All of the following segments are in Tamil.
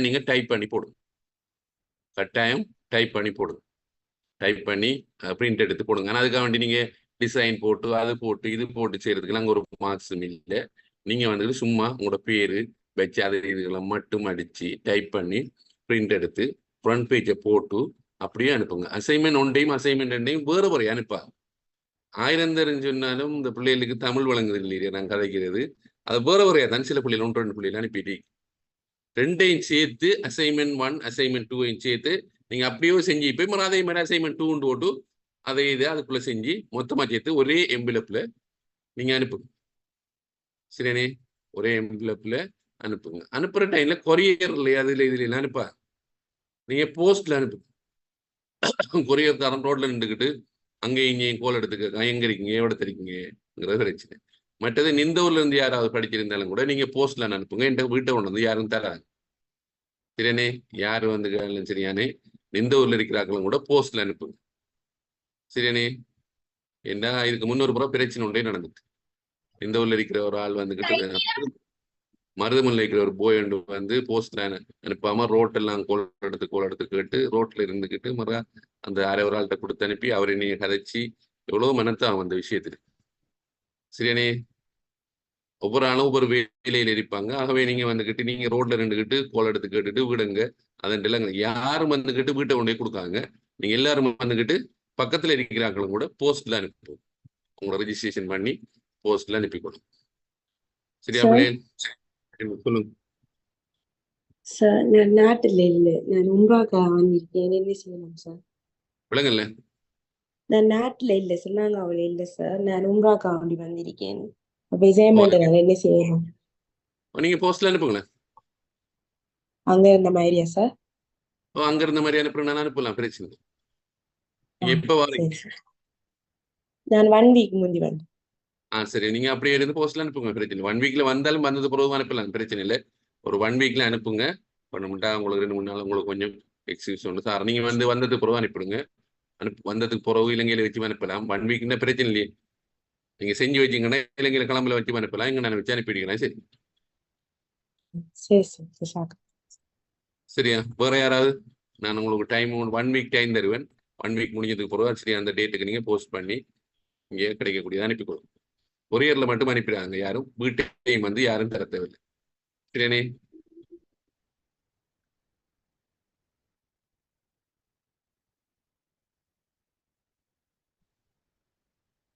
நீங்கள் டைப் பண்ணி போடுங்க. கட்டாயம் டைப் பண்ணி போடுங்க. டைப் பண்ணி பிரிண்ட் எடுத்து போடுங்க. ஆனால் அதுக்காக வேண்டி நீங்கள் டிசைன் போட்டு அது போட்டு இது போட்டு செய்கிறதுக்கு நாங்கள் ஒரு மார்க்ஸும் இல்லை. நீங்கள் வந்துட்டு சும்மா உங்களோட பேர் வச்சு அது இதுகளை மட்டும் அடித்து டைப் பண்ணி பிரிண்ட் எடுத்து ஃப்ரண்ட் பேஜை போட்டு அப்படியே அனுப்புங்க. அசைன்மெண்ட் ஒன் டைம் அசைன்மெண்ட் ரெண்டு டைம் வேறு வேறு அனுப்பா. 1000 தெரிஞ்சு சொன்னாலும் இந்த பிள்ளைகளுக்கு தமிழ் வழங்குது இல்லையா நான் கதைக்கிறது, அது வேறு வேறையா தான் சில பிள்ளைகள் 1-2 பிள்ளைகள் அனுப்பிட்டு ரெண்டையும் சேர்த்து அசைன்மெண்ட் 1 அசைன்மெண்ட் 2 சேர்த்து நீங்கள் அப்படியே செஞ்சு இப்போ அதே மாதிரி அசைன்மெண்ட் 2 போட்டு அதை இதை அதுக்குள்ளே செஞ்சு மொத்தமாக சேர்த்து ஒரே எம்பிலப்பில் நீங்கள் அனுப்புங்க. சரிண்ணே, ஒரே எம்பிலப்பில் அனுப்புங்க. அனுப்புகிற டைமில் கொரியர்ல அதில் இதில் அனுப்பா, நீங்கள் போஸ்ட்டில் அனுப்புங்க. கொரியர்காரன் ரோட்டில் நின்றுக்கிட்டு அங்கே இங்கேயும் கோல் எடுத்துக்க எங்கே இருக்கீங்க எவ்வளோ இருக்கீங்கிறது பிரச்சனை. மற்றது இந்த ஊர்ல இருந்து யாராவது படிச்சிருந்தாலும் கூட நீங்கள் போஸ்ட்டில் அனுப்புங்க. என் வீட்டை கொண்டு வந்து யாரும் தராங்க. சரியானே, யார் வந்து சரியானே இந்த ஊர்ல இருக்கிறார்களும் கூட போஸ்ட்ல அனுப்புங்க. சரியானே, என்ன இதுக்கு முன்னொரு புறம் பிரச்சனை ஒன்றே நடந்துட்டு இந்த ஊர்ல இருக்கிற ஒரு ஆள் வந்துகிட்டு மருதமல்ல இருக்கிற ஒரு போய் வந்து போஸ்ட்ல அனுப்பாம ரோட்டெல்லாம் கோல் எடுத்து கேட்டு ரோட்ல இருந்துக்கிட்டு மறு அந்த அரை ஒரு ஆள்கிட்ட கொடுத்து அனுப்பி அவரை நீங்க கதைச்சி எவ்வளவு மனத்தாகும் அந்த விஷயத்துக்கு. சரியானே, ஒவ்வொரு ஆளும் ஒவ்வொரு வேலையில் இருப்பாங்க. ஆகவே நீங்க வந்துக்கிட்டு நீங்க ரோட்ல இருந்துக்கிட்டு கோல் எடுத்து கேட்டுட்டு விடுங்க. அதன் இல்லைங்க யாரும் வந்துக்கிட்டு வீட்டை கொண்டே கொடுக்காங்க. நீங்க எல்லாரும் வந்துக்கிட்டு பக்கத்துல இருக்கிறாங்களும் கூட போஸ்ட்ல அனுப்புவோம். உங்களை ரெஜிஸ்ட்ரேஷன் பண்ணி போஸ்ட்ல அனுப்பிக்கணும். சரியா சொல்லுங்க சார். நான் நாட்டில் இல்லை, நான் உம்ராக்கா வந்திருக்கேன். என்ன செய்யணும் சார்? விளங்கல்ல, நான் நாட்டில் இல்லை, சொன்னாங்க இல்லை சார். நான் உம்ராக்கா வண்டி வந்திருக்கேன். அப்ப அசைன்மெண்ட் என்ன செய்யணும்? நீங்க போஸ்ட்ல அனுப்புங்களேன். அங்க இருந்த மாதிரியா சார்? அங்க இருந்த மாதிரி அனுப்புறேன் அனுப்பலாம், பிரச்சனை. எப்ப வரீங்க? நான் 1 வீக் முந்தி வந்தேன். சரி, நீங்க அப்படியே இருந்து போஸ்ட்ல அனுப்புங்க, பிரச்சனை. 1 வீக்ல வந்தாலும் வந்தது பிறகு அனுப்பலாம், பிரச்சனை இல்லை. ஒரு 1 வீக்ல அனுப்புங்க. பண்ணமுட்டா உங்களுக்கு 2-3 நாள் உங்களுக்கு கொஞ்சம் எக்ஸ்கியூஸ் ஒன்று சார். நீங்க வந்ததுக்கு பிறகு அனுப்பிடுங்க. வந்ததுக்கு பிறகு இலங்கையில வச்சு அனுப்பலாம். 1 வீக்னா பிரச்சனை இல்லையே. நீங்க செஞ்சு வச்சீங்கன்னா இலங்கையில கிளம்புல வச்சு அனுப்பலாம். இங்க நான் வச்சு அனுப்பிடுங்களேன். சரி சரியா? வேற யாராவது? நான் உங்களுக்கு டைம் 1 வீக் டைம் தருவேன். 1 வீக் முடிஞ்சதுக்கு பிறகு சரி அந்த டேட்டுக்கு நீங்க போஸ்ட் பண்ணி இங்கே கிடைக்கக்கூடியதை அனுப்பிக்கொள்ளும். கொரியர்ல மட்டும் அனுப்பிடுறாங்க, யாரும் வீட்டையும் வந்து யாரும் தர தேவையில்லை. சரியானே,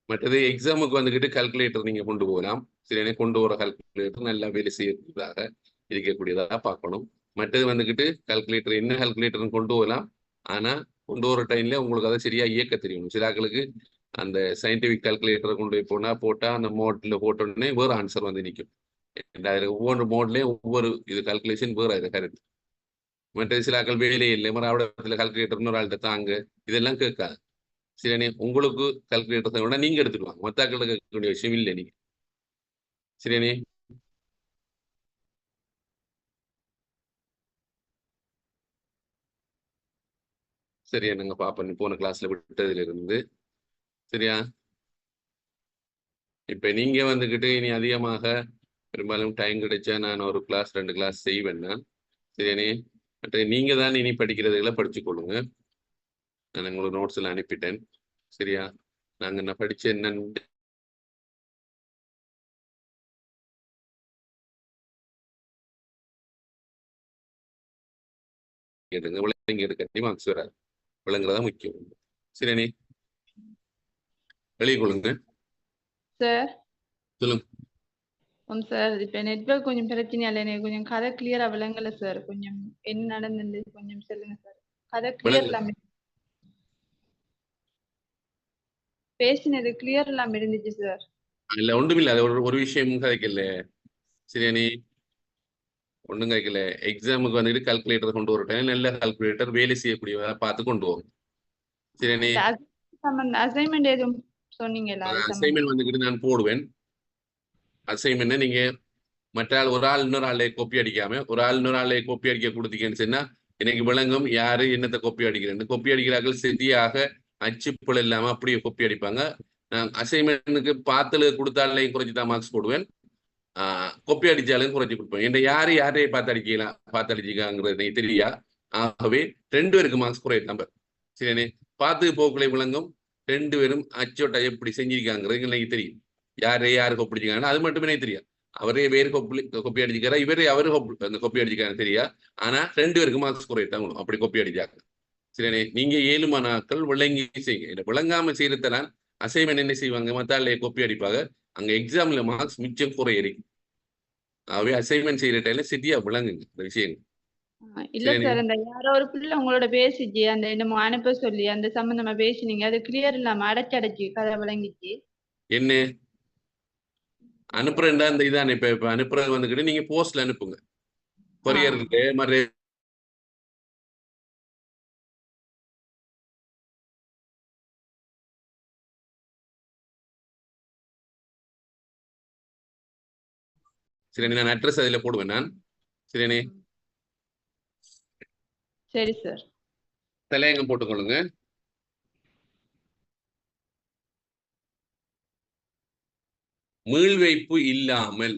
மற்றது எக்ஸாமுக்கு வந்துக்கிட்டு கால்குலேட்டர் நீங்க கொண்டு போகலாம். சரியானே, கொண்டு வர கால்குலேட்டர் நல்லா வேலை செய்யக்கூடியதாக இருக்கக்கூடியதாக பார்க்கணும். மற்றது வந்துக்கிட்டு கால்குலேட்டர் என்ன கால்குலேட்டர்னு கொண்டு போகலாம். ஆனா கொண்டு வர டைம்ல உங்களுக்கு அதை சரியா இயக்க தெரியணும். சிலாக்களுக்கு அந்த சயின்டிபிக் கால்குலேட்டரை கொண்டு போய் போட்டா அந்த மோட்ல போட்டோடனே வேறு ஆன்சர் வந்து நிற்கும். ஒவ்வொரு மோட்லயும் ஒவ்வொரு இது கால்குலேஷன் வேறு இது கருத்து. மற்ற சிலாக்கள் வேலையே இல்லை, மறுபடியும் கால்குலேட்டர்னு ஒரு ஆள்கிட்ட தாங்க, இதெல்லாம் கேட்காது. சரியானே, உங்களுக்கு கால்குலேட்டர் விட நீங்க எடுத்துக்கலாம், மத்தாக்கள் கேட்கக்கூடிய விஷயம் இல்லை நீங்க. சரியானே, சரியா? நாங்க பாப்போம் போன கிளாஸ்ல விட்டதுல இருந்து. சரியா, இப்ப நீங்க வந்துகிட்டு இனி அதிகமாக பெரும்பாலும் டைம் கிடைச்சா நான் ஒரு கிளாஸ் 2 கிளாஸ் செய்வேன்னா. சரியானே, மற்ற நீங்க தான் இனி படிக்கிறதுகளை படிச்சு கொள்ளுங்க. நான் உங்களுக்கு நோட்ஸ் எல்லாம் அனுப்பிட்டேன். சரியா, நாங்க என்ன படிச்ச என்னன்னு கேட்டுங்க. விளங்கி எடுக்க மார்க்ஸ் வராது, விளங்குறதா முக்கியம். சரியானே, வெளியே கொள்ளுங்க சார். சொல்லுங்க சார், இப்ப நெட்வொர்க் கொஞ்சம் பிரச்சனையா இல்லை, எனக்கு கொஞ்சம் கதை கிளியரா விளங்கல சார். கொஞ்சம் என்ன நடந்தது கொஞ்சம் சொல்லுங்க சார். கதை கிளியர் இல்லாம பேசினது கிளியர் இல்லாம இருந்துச்சு சார். இல்ல ஒன்றுமில்ல, அது ஒரு விஷயம் கதைக்கல. சரியானே, ஒன்றும் கேட்கல. எக்ஸாமுக்கு வந்துட்டு கால்குலேட்டர் கொண்டு வரட்டேன், நல்ல கால்குலேட்டர் வேலை செய்யக்கூடியவரை பார்த்து கொண்டு வரும். சரியானே, அசைன்மெண்ட் எதுவும் சொன்னீங்களா? அசைன்மெண்ட் வந்துக்கிட்டு நான் போடுவேன். அசைன்மெண்ட் நீங்க மற்ற ஆள் ஒரு ஆள் இன்னொரு ஆளை கோப்பி அடிக்காம ஒரு ஆள் இன்னொரு ஆளை கோப்பி அடிக்க கொடுத்தீங்கன்னு சொன்னா எனக்கு விளங்கும் யாரு என்னத்தை கோப்பி அடிக்கிறேன். கோப்பி அடிக்கிறார்கள் சரியாக அச்சுப்புள் இல்லாம அப்படியே கோப்பி அடிப்பாங்க. நான் அசைன்மெண்ட்டுக்கு பார்த்துல கொடுத்தாலையும் குறைச்சி தான் மார்க்ஸ் போடுவேன். கொப்பி அடிச்சாலும் குறைச்சி கொடுப்போம். என்ற யாரையும் பார்த்து அடிச்சிக்காங்கிறது தெரியா. ஆகவே 2 பேருக்கு மார்க்ஸ் குறைய நம்பர். சரிண்ணே, பார்த்து போக்குலை விளங்கும் 2 பேரும் அச்சோட்டா எப்படி செஞ்சிருக்காங்கிறது எனக்கு தெரியும். யாரு கொப்பிடிச்சிருக்காங்க அது மட்டுமே எனக்கு தெரியும். அவரே வேறு கொப்பி அடிச்சுக்காரா, அவரு அந்த கொப்பி அடிச்சுக்காரு தெரியா. ஆனா 2 பேருக்கு மார்க்ஸ் குறையத்தான் அப்படி கொப்பி அடிச்சாங்க. சரிண்ணே, நீங்க 7 நாட்கள் விளங்கி செய்யுங்க. விளங்காம செய்யறதெல்லாம் அசைன்மெண்ட் என்ன செய்வாங்க, மத்தாலே கொப்பி அடிப்பாங்க. அங்க எக்ஸாம்ல மார்க்ஸ் மிச்சம் குறையிருக்கு. ஆகவே அசைன்மெண்ட் செய்யற டைம்ல சிட்டியா விளங்குங்க இந்த விஷயங்கள். இல்ல சார், அந்த யாரோ ஒரு பிள்ளை உங்களோட பேசிச்சு, அந்த என்னமோ அனுப்ப சொல்லி அந்த சம்பந்தமா பேசினீங்க, அது கிளியர் இல்லாம அடைச்சு கதை விளங்கிச்சு. என்ன அனுப்புறேன்டா இந்த இதான் இப்ப அனுப்புறது வந்துக்கிட்டு நீங்க போஸ்ட்ல அனுப்புங்க. கொரியர்கிட்ட மாதிரி சரி, நான் அட்ரஸ் அதுல போடுவேன் நான். சரிண்ணே, சரி சார். தலையங்கம் போட்டுக்கொள்ளுங்க. மீள்வைப்பு இல்லாமல்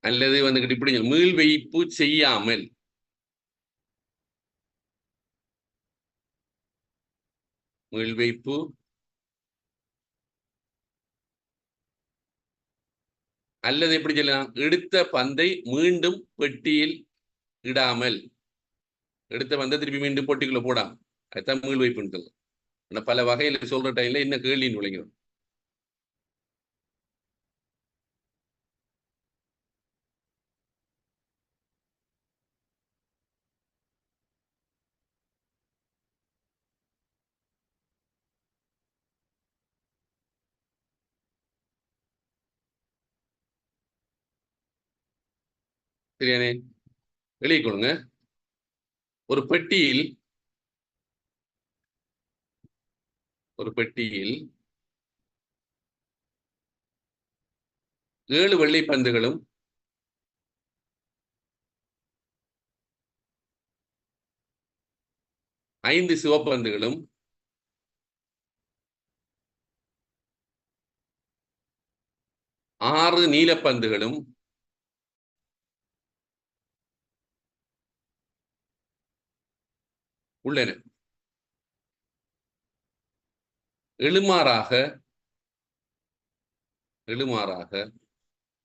அல்லது வந்துகிட்டு இப்படி மீள்வைப்பு செய்யாமல் மீள்வைப்பு அல்லது எப்படி சொல்லலாம், எடுத்த பந்தை மீண்டும் பெட்டியில் இடாமல், எடுத்த பந்தை திருப்பி மீண்டும் பொட்டிக்குள்ள போடாம, அதுதான் மீள்வைப்புன்னு. ஆனா பல வகையில சொல்ற டைம்ல என்ன கேள்வின்னு விளங்கிடும். சரியானே, எழுதி கொடுங்க. ஒரு பெட்டியில் 7 வெள்ளை பந்துகளும் 5 சிவப்பு பந்துகளும் 6 நீலப்பந்துகளும்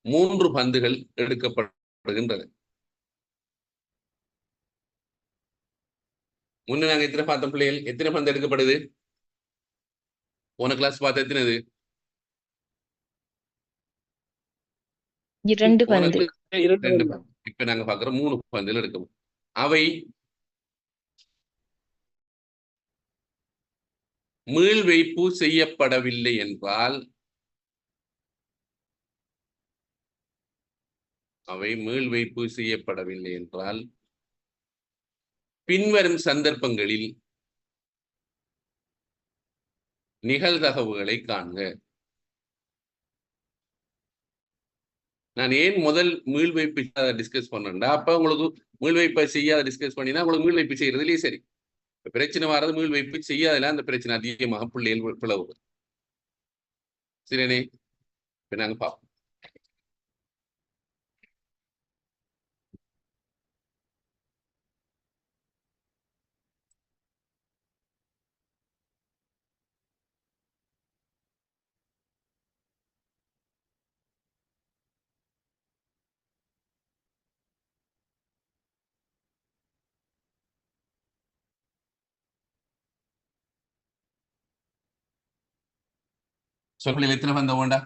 3 பந்துகள் எடுக்கப்படுகின்றன. முன்ன நாங்க எத்தனை பார்த்தோம் பிள்ளைகள்? எத்தனை பந்து எடுக்கப்படுது? போன கிளாஸ் பார்த்த எத்தனை? 2 பந்து. இப்ப நாங்க பாக்குற 3 பந்துகள் எடுக்கணும். அவை மீள்வைப்பு செய்யப்படவில்லை என்றால், பின்வரும் சந்தர்ப்பங்களில் நிகழ்தகவுகளை காண்க. நான் ஏன் முதல் மீள்வைப்பு டிஸ்கஸ் பண்ணேன்டா, அப்ப உங்களுக்கு மீள்வைப்பை செய்யாத டிஸ்கஸ் பண்ணினா உங்களுக்கு மீள்வைப்பு செய்யறதுலயே சரி. பிரச்சனை வர்றது மீள்வைப்பு செய்யாதல அந்த பிரச்சனை அதிகமாக பிள்ளைகள் பிளவு. சரிண்ணே, இப்ப நாங்க பார்ப்போம். சொல்ல எத்தனை பந்த வேண்டா?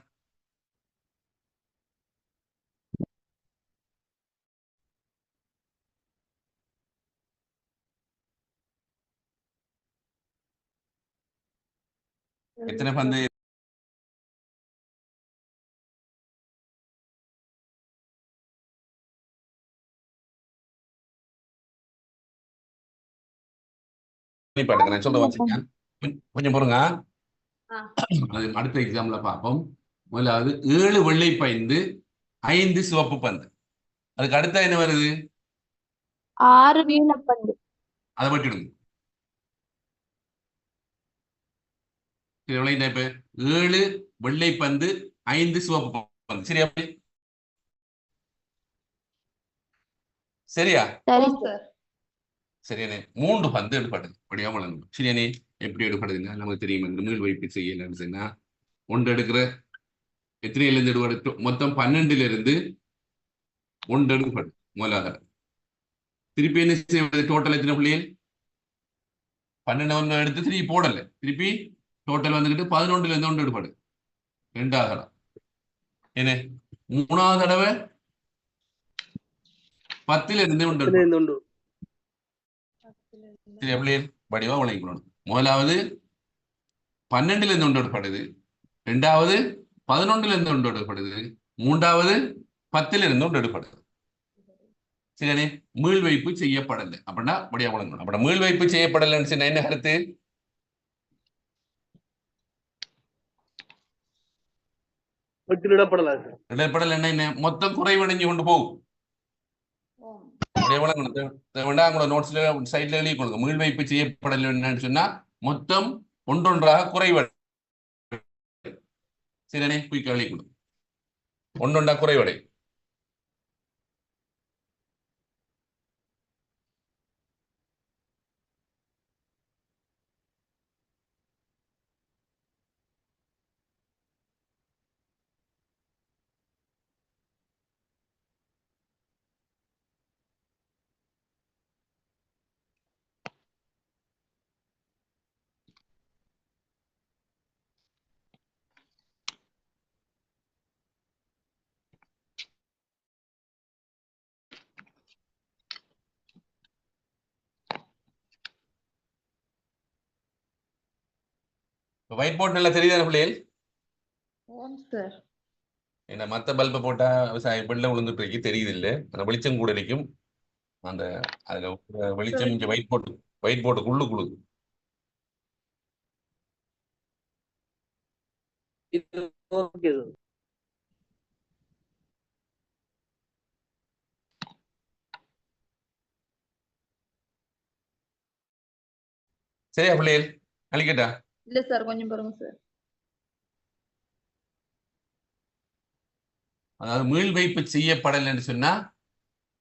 எத்தனை பந்து? நான் சொல்ற வாசிக்க கொஞ்சம் பொறுங்க. அடுத்த எக்ஸாம்ல பார்ப்போம். முதலாவது 7 வெள்ளை பந்து 5 சிவப்பு பந்து. அதுக்கு அடுத்த என்ன வருது? 6 நீலப்பந்து. அதை வெட்டிடுங்க. எவ்வளவு இப்ப 7 வெள்ளை பந்து 5 சிவப்பு பந்து. சரியா? சரியா? சரி ஆம் சார். சார். சரியானே 3 பந்து எடுப்படுது படியா வழங்கணும். சரியானே எப்படி எடுப்படுதுன்னா நமக்கு தெரியும். இந்த மீள் வைப்பு செய்யலன்னு சொன்னா 1 எடுக்கிற எத்தனையில இருந்து எடுத்து மொத்தம் 12ல இருந்து 1 எடுக்கப்படும் மூலாதாரம். திருப்பி என்ன செய்வது? டோட்டல் எத்தனை பிள்ளைகள்? 12 எடுத்து திருப்பி போடல. திருப்பி டோட்டல் வந்துகிட்டு 11ல இருந்து 1 எடுப்படு. 2வது தடவை என்ன 3வது தடவை 10ல இருந்து 1 எடுப்படு. சரி பிள்ளைகள் வடிவா வழங்கிக்கணும். முதலாவது 12ல இருந்து 1 எடுப்படுது. 2வது 11ல இருந்து 1 எடுப்படுது. 3வது 10ல இருந்து 1 எடுப்படுது. சரியானே மீள் வைப்பு செய்யப்படலை அப்படின்னா வடிவா வழங்கணும். அப்படின்னா மீள் வைப்பு செய்யப்படலைன்னு சொன்னா என்ன கருத்து? இடப்படல் என்ன மொத்தம் குறைவடைஞ்சு கொண்டு போகும். நோட்ஸ்ல சைட்ல எழுதி கொடுங்க. மீள் வைப்பு செய்யப்படலை என்னன்னு சொன்னா மொத்தம் ஒன்றொன்றாக குறைவடை. சரியானே குயிக்கா எழுதி கொடுங்க. ஒன்றொன்றா குறைவடை. ஒயிட் போர்ட் நல்லா தெரியுதான பிள்ளைகள்? ஆம் சார். என்ன மத்த பல்பை போட்டா வெளில விழுந்துட்டு இருக்கு தெரியுது இல்ல? அந்த வெளிச்சம் கூட இருக்கும். அந்த அதுல வெளிச்சம் இங்க ஒயிட் போர்ட் உள்ளுக்குழுது. சரியா பிள்ளைகள்? அழிக்கட்டா? இல்ல சார், கொஞ்சம் பாருங்க சார். அதாவது மீள் வைப்பு செய்யப்படலைன்னு சொன்னா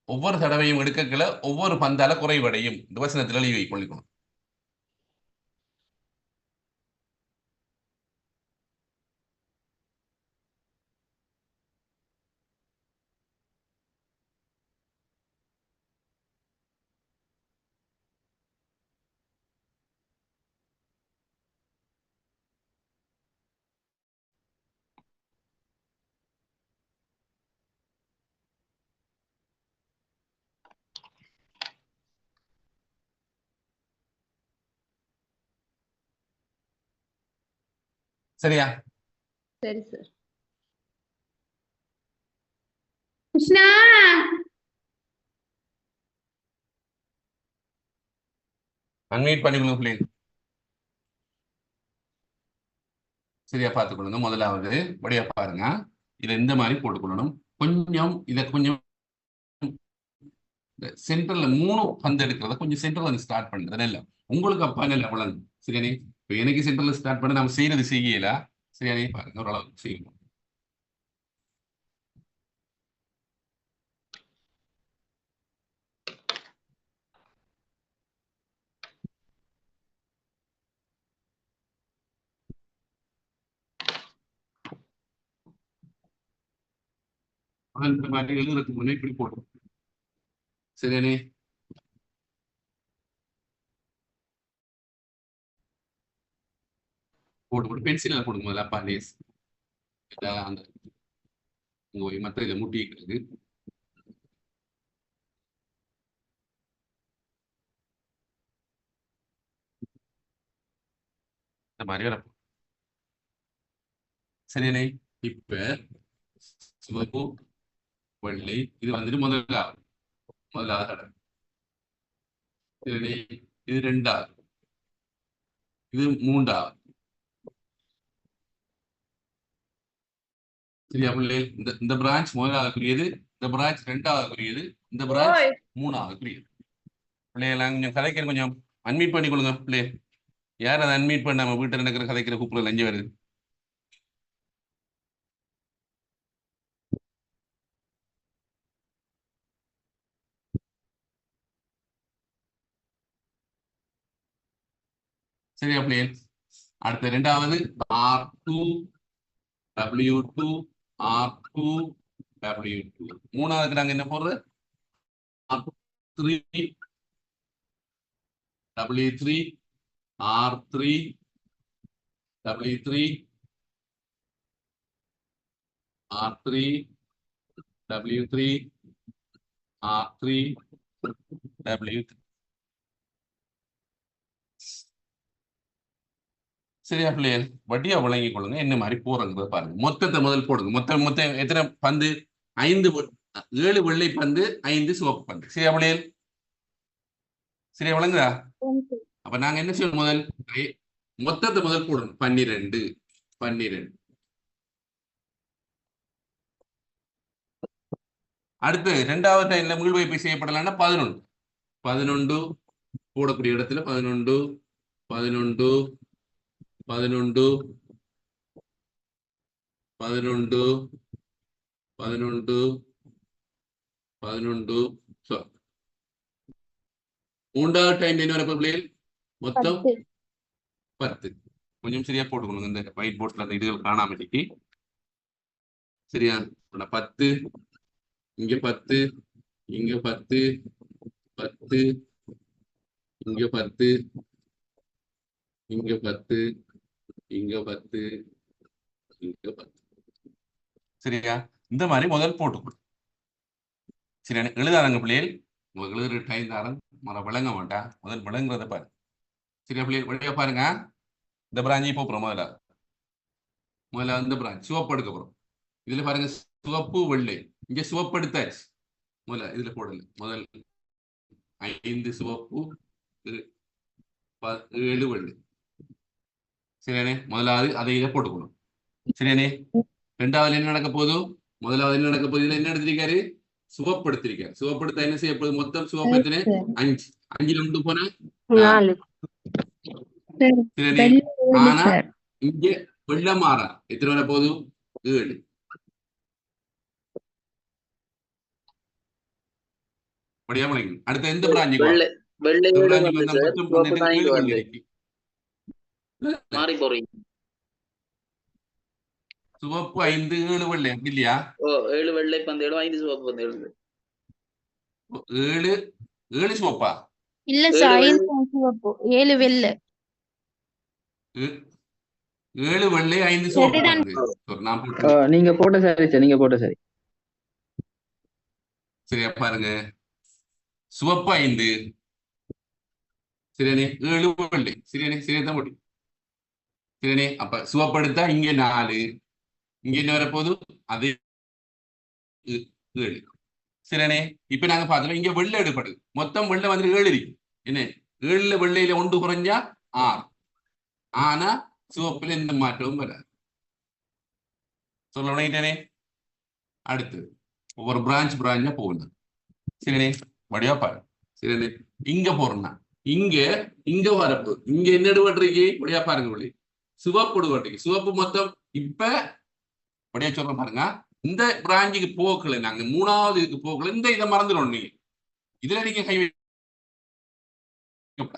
ஒவ்வொரு தடவையும் எடுக்கல ஒவ்வொரு பந்தால குறைவடையும். இந்த வசனத்தில் எழுதி கொள்ளிக்கணும். சரியா? சரி சார். கிருஷ்ணா அன்மீட் பண்ணிக்கணும் பிள்ளைகள். சரியா பார்த்துக்கொள்ளுங்க. முதலாவது வழியா பாருங்க. இதை இந்த மாதிரி போட்டுக்கொள்ளணும். கொஞ்சம் இதை கொஞ்சம் சென்டர்ல 3 பந்து எடுக்கிறத கொஞ்சம் சென்டர்ல ஸ்டார்ட் பண்ணுறது இல்லை. உங்களுக்கு அப்பா இல்லை அவ்வளவு. சரியானே இப்போ எனக்கு சென்டர்ல ஸ்டார்ட் பண்ண நம்ம செய்யறது செய்யல. சரியானே பாருங்க ஓரளவுக்கு செய்யணும். இந்த மாதிரி எழுதுறதுக்கு முன்னே இப்படி போடும். சரியானே போட்டு பென்சில போடுங்க முதல்ல. அப்பா லேஸ் அந்த மற்ற இதை முட்டிக்கிறது. இந்த மாதிரி வரப்போ சரியானே. இப்ப சிவப்பு வெள்ளை இது வந்துட்டு முதலாவது தடவை. சரியானே இது 2வது, இது 3வது. சரியா பிள்ளை? இந்த பிரான்ச் முதலாவதுக்குரியது, இந்த பிரான்ச் 2வதுக்குரியது, இந்த பிரான்ச் 3வதுக்குரியது. பிள்ளைகளாம் கொஞ்சம் கதைக்கிற கொஞ்சம் அன்மீட் பண்ணி கொடுங்க பிள்ளை. யார் அதை அன்மீட் பண்ணாம வீட்டில் நடக்கிற கதைக்கிற கூப்பிடல லஞ்சம் வருது. சரியா பிள்ளைகள்? அடுத்த ரெண்டாவது R2 W2 R2 W2. மூணாவதுக்கு நாங்க என்ன போடுறது? R3 W3 R3 W3 R3 W3 R3 W3. சரியா பிள்ளைகள்? வட்டியா விளங்கிக் கொள்ளுங்க என்ன மாதிரி போறங்கிறத பாருங்க. மொத்தத்தை முதல் போடுங்க. மொத்தம் எத்தனை பந்து? 7 வெள்ளை பந்து, 5 சிவப்பு பந்து. சரியா பிள்ளைகள்? சரியா விளங்குதா? அப்ப நாங்க என்ன செய்யணும்? முதல் மொத்தத்தை முதல் போடணும். 12. அடுத்து ரெண்டாவது டைம்ல மீள்வைப்பு செய்யப்படலாம்னா 11 போடக்கூடிய இடத்துல 11 11 11 11 11 11. மூன்றாவது டைம் என்ன வரப்போ பிள்ளைகள்? மொத்தம் 10. கொஞ்சம் சரியா போட்டுக்கணும். இந்த ஒயிட் போர்ட்ல அந்த இதுகள் காணாம இன்னைக்கு. சரியா? 10 இங்க 10 இங்க 10 10 இங்க 10 இங்க 10 இங்க 10 இங்க 10. சரியா? இந்த மாதிரி முதல் போட்டுக்கணும். சரியா? எழுதாதங்க பிள்ளைகள். உங்களுக்கு எழுதுற டைம் தாரம் விளங்க மாட்டா. முதல் விளங்குறத பாருங்க. சரியா பிள்ளைகள்? வழியா பாருங்க. இந்த பிராஞ்சி போறோம். முதல்ல இந்த பிராஞ்ச் சிவப்பு எடுக்க போறோம். இதுல பாருங்க சிவப்பு வெள்ளை. இங்க சிவப்பு எடுத்தாச்சு. முதல்ல இதுல போடல. முதல் 5 சிவப்பு 7 வெள்ளை. சரியானே? முதலாவது அதை இதை போட்டுக்கணும். சரியானே? ரெண்டாவது என்ன நடக்க போதும்? முதலாவது என்ன நடக்க போகுது? இதுல என்ன எடுத்திருக்காரு? சிவப்பு எடுத்திருக்காரு. சிவப்பு எடுத்தா என்ன செய்ய போகுது? மொத்தம் சிவப்பு எத்தனை? 5. 5ல ஒன்று போனா 4. சரியானே? ஆனா இங்க வெள்ளை மாறா எத்தனை வர போதும்? 7. அடுத்த எந்த பிராஞ்சுக்கு சிவப்பு 5 7 வெள்ளை இல்லையா? 7 வெள்ளை பந்தேடும் 5 சிவப்பு பந்தேடும். 7 சிவப்பா? இல்ல சார் 5 சிவப்பு 7 வெள்ளை. 7 வெள்ளை 5 சிவப்பு. நீங்க போட்ட சரி சார், நீங்க போட்ட சரி. சரியா பாருங்க. சிவப்பு 5 சரியானே? 7 வெள்ளை. சரியானே? சரியாதான் போட்டி. சரியானே? அப்ப சிவப்பு எடுத்தா இங்க 4. இங்க என்ன வரப்போது? அது 7. சரியானே? இப்ப நாங்க பார்த்தோம் இங்க வெள்ளை எடுப்படுது. மொத்தம் வெள்ளை வந்து 7 இருக்கு. என்ன? 7ல வெள்ளையில 1 குறைஞ்சா 6. ஆனா சிவப்புல எந்த மாற்றமும் வராது. சொல்ல உடனே அடுத்து ஒவ்வொரு பிராஞ்சா போகணும். சரியானே? வடிவா பாரு. சரியானே? இங்க போறோம்னா இங்க வரப்பு இங்க என்ன எடுபட்டுருக்கு? வடிவா பாருங்க. வழி சிவப்பு எடுபட்டுருக்கு. சிவப்பு மொத்தம் இப்ப வடிவா சொல்றேன் பாருங்க. இந்த பிராஞ்சுக்கு போகல. நாங்க மூணாவது இதுக்கு போகல. இந்த இதை மறந்துடும். நீங்க இதுல நீங்க கை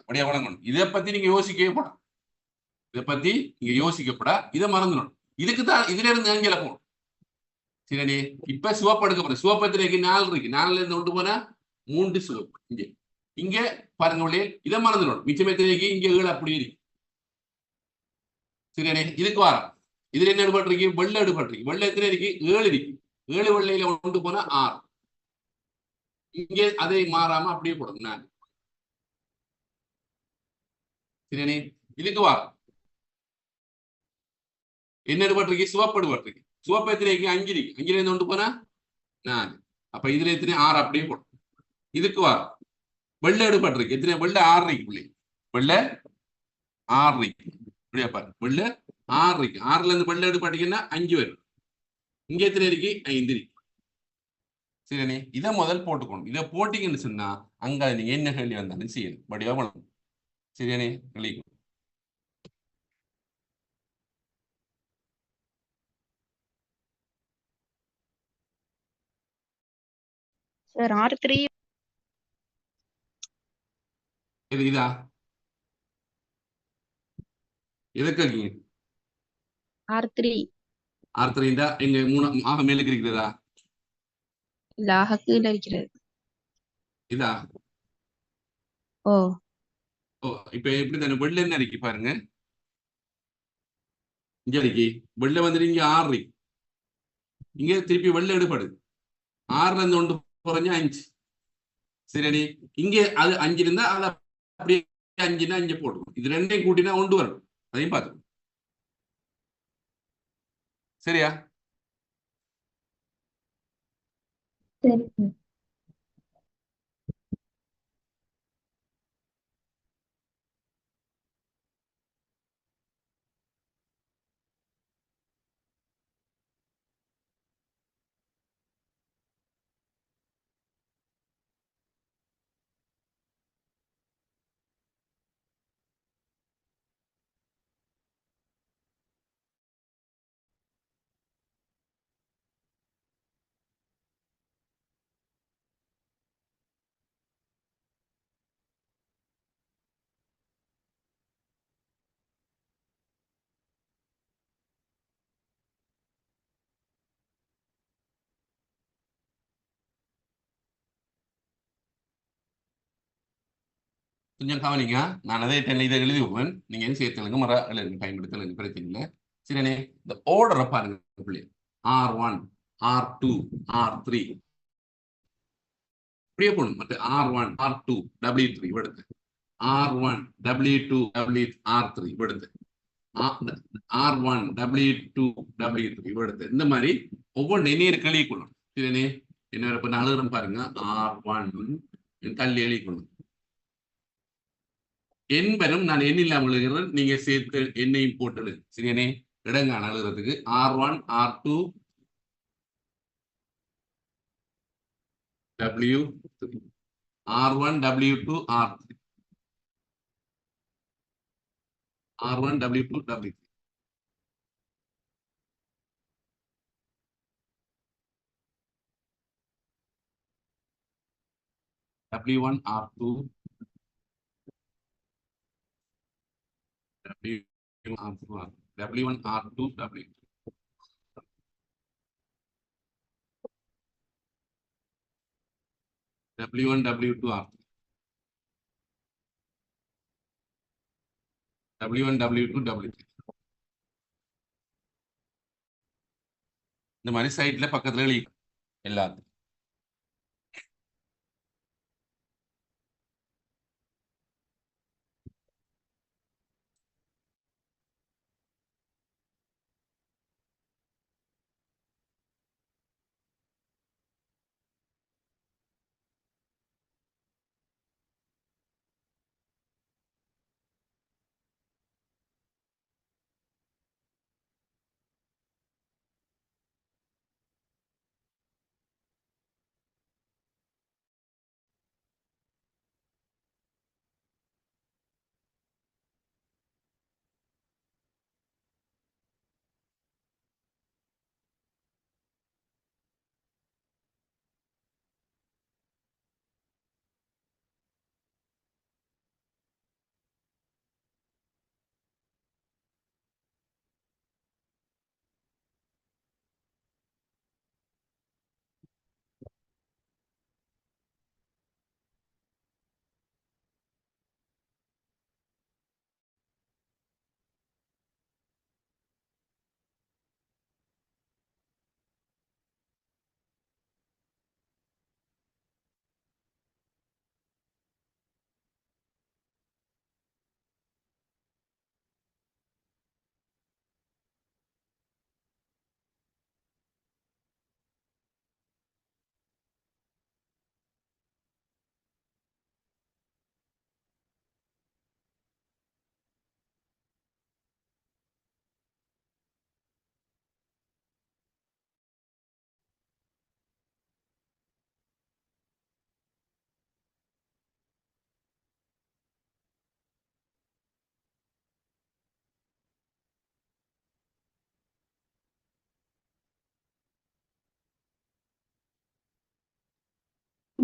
வடிவா வழங்கணும். இதை பத்தி நீங்க யோசிக்கவே போட. இதை பத்தி நீங்க யோசிக்கப்படா. இதை மறந்துடும். இதுக்கு தான் இதுல இருந்து அஞ்சல போகணும். சரியானே? இப்ப சிவப்பு எடுக்க போறேன். சிவப்பு எத்தனை இருக்கு? 4 இருக்கு. 4ல இருந்து கொண்டு போனா 3 சிவப்பு. இங்க பாருங்க உள்ளே இதை மறந்துடும். மிச்சம் எத்தனை இருக்கு? இங்க 7 அப்படி இருக்கு. சரியானே? இதுக்கு வாரம். இதுல என்ன எடுபட்டிருக்கு? வெள்ளை எடுபட்டிருக்கு. வெள்ளை எத்தனை இருக்கு? 7 இருக்கு. 7 வெள்ளையில கொண்டு போனா 6. இங்க அதை மாறாம அப்படியே போடும் 4. சரியானே? இதுக்கு வாரம். என்ன எடுபட்டிருக்கு? சிவப்பு எடுபட்டிருக்கு. சிவப்பு எத்தனை இருக்கு? 5 இருக்கு. 5ல இருந்து கொண்டு போனா 4. அப்ப இதுல எத்தனை? 6 அப்படியே போடும். இதுக்கு வாரம். வெள்ளை எடுபட்டிருக்கு. எத்தனை? வெள்ளை 6 இருக்கு. பிள்ளை வெள்ளை 6 இருக்கு. இப்படியா பாரு. வெள்ளை 6 இருக்கு. 6ல இருந்து வெள்ளை எடுப்பாட்டிங்கன்னா 5 வரும். இங்க எத்தனை இருக்கு? 5 இருக்கு. சரிண்ணே, இதை முதல் போட்டுக்கணும். இதை போட்டீங்கன்னு சொன்னா அங்க நீங்க என்ன கேள்வி வந்தாலும் செய்யணும், வடிவா பண்ணணும். சரியானே, கழிக்கும். சார் R3 இது இதா எதை கேட்கீங்க? R3 ஆர்த்தரைண்டா எங்க மூணு ஆக மேலுக்கு இருக்கிறதா? இல்ல ஆக கீழே இருக்கிறது. இதா? ஓ ஓ, இப்ப எப்படி தானே வெள்ள என்ன இருக்கு பாருங்க. இங்க இருக்கு வெள்ள வந்துட்டு இங்க 6 இருக்கு. இங்க திருப்பி வெள்ள எடுபடுது. 6ல இருந்து 1 குறைஞ்சா 5. சரி, இங்க அது 5 இருந்தா அதை அப்படியே 5ன்னா 5 போடும். இது ரெண்டையும் கூட்டினா 1 வரும். அதையும் பார்த்து. சரியா? சரி சார். கொஞ்சம் கவனிங்க. நான் அதை இதை எழுதி விடுவேன். நீங்க என்ன சேர்த்துலுங்க மர எழுதுங்க, பயன்படுத்தலுங்க, பிரச்சனை இல்லை. சரிண்ணே, இந்த ஆர்டரை பாருங்க பிள்ளை. R1 R2 R3 இப்படியே போகணும். மற்ற R1 R2 W3 இவடுத்து, R1 W2 R3 இவடுத்து, R1 W2 W3 இவடுத்து. இந்த மாதிரி ஒவ்வொரு நேர் கழிக்கணும். சரிண்ணே, என்ன இப்ப நான் எழுதுறேன் பாருங்க. R1 கல்வி எழுதிக்கணும். எண்பரும் நான் எண் இல்லாமல் எழுதுகிறேன், நீங்க சேர்த்து எண்ணையும் போட்டு. சரியானே, இடங்கான எழுதுறதுக்கு R1 R2 W3 R1 W2 R3 R1 W2 W3 W1 R2 W1 R2 W3 W1 W2 R3 W1 W2 W3. இந்த மாதிரி சைட்ல பக்கத்துல எழுதி எல்லாத்தையும்.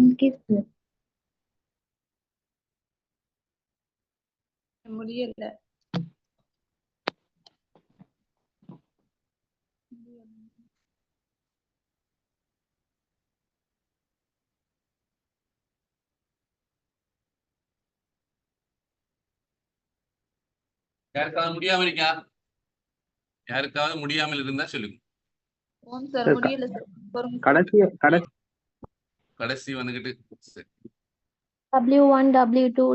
Okay sir. முடியல. யாருக்காவது முடியாம இருக்கா? யாருக்காவது முடியாமல் இருந்தா சொல்லுங்க. ஓம் சார் சார், முடியல சார். பொறுங்க சார். கடைசி கடைசி வந்துகிட்டு சரி. W1 W2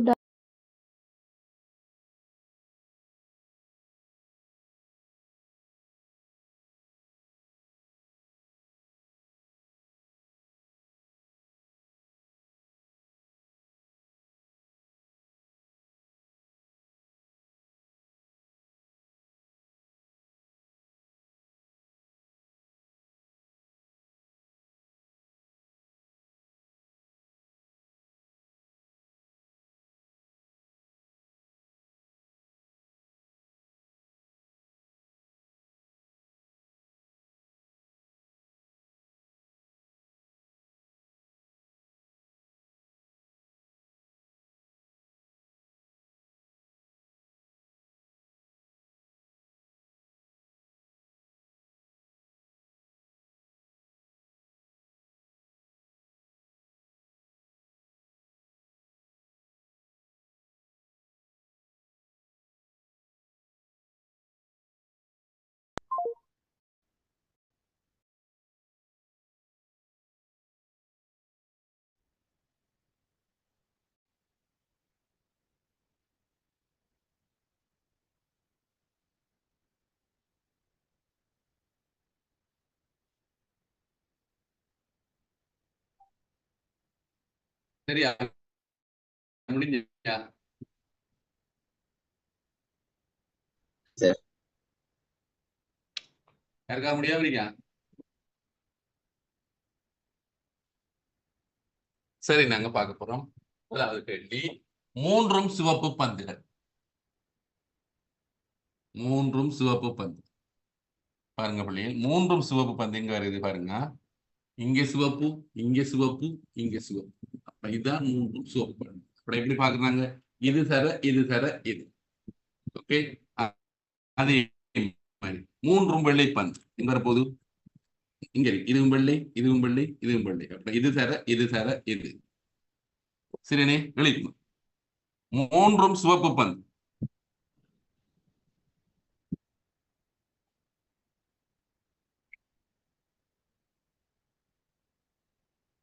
சரியா முடிஞ்சா சார். யாருக்கா முடியாம இருக்கா? சரி, நாங்க பார்க்க போறோம். அதாவது கேள்வி, மூன்றும் சிவப்பு பந்துகள். மூன்றும் சிவப்பு பந்து. பாருங்க பிள்ளைகள், மூன்றும் சிவப்பு பந்து எங்க வருது பாருங்க. இங்க சிவப்பு, இங்க சிவப்பு, இங்க சிவப்பு. அப்ப இதுதான் மூன்றும் சிவப்பு பந்து. அப்ப எப்படி பாக்குறாங்க? இது தர, இது தர, இது. ஓகே, அதே மாதிரி மூன்றும் வெள்ளை பந்து எங்க வரப்போகுது? இங்க இருக்கு. இதுவும் வெள்ளை, இதுவும் வெள்ளை, இதுவும் வெள்ளை. அப்ப இது தர, இது தர, இது. சரினே, வெளிக்கணும். மூன்றும் சிவப்பு பந்து.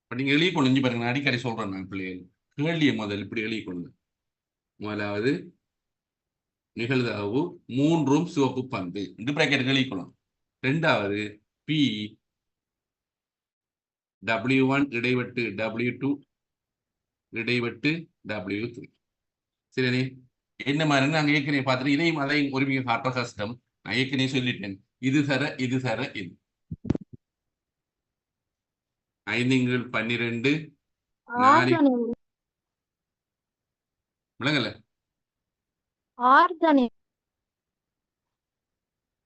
இப்ப நீங்க எழுதி கொண்டு பாருங்க. நான் அடிக்கடி சொல்றேன் நான் பிள்ளைகள், கேள்வியை முதல் இப்படி எழுதி கொள்ளுங்க. முதலாவது நிகழ்தகவு மூன்றும் சிவப்பு பந்து இந்த பிராக்கெட் எழுதிக்கணும். இரண்டாவது பி W1 இடைவெட்டு W2 இடைவெட்டு W3. சரி, என்ன மாதிரி நாங்க ஏற்கனவே பார்த்துட்டு இதையும் அதையும் ஒருமிக்க காட்ட கஷ்டம். நான் ஏற்கனவே சொல்லிட்டேன். இது தர, இது தர, இது. 5×12 R 4 தானே? விளங்கல R தானே?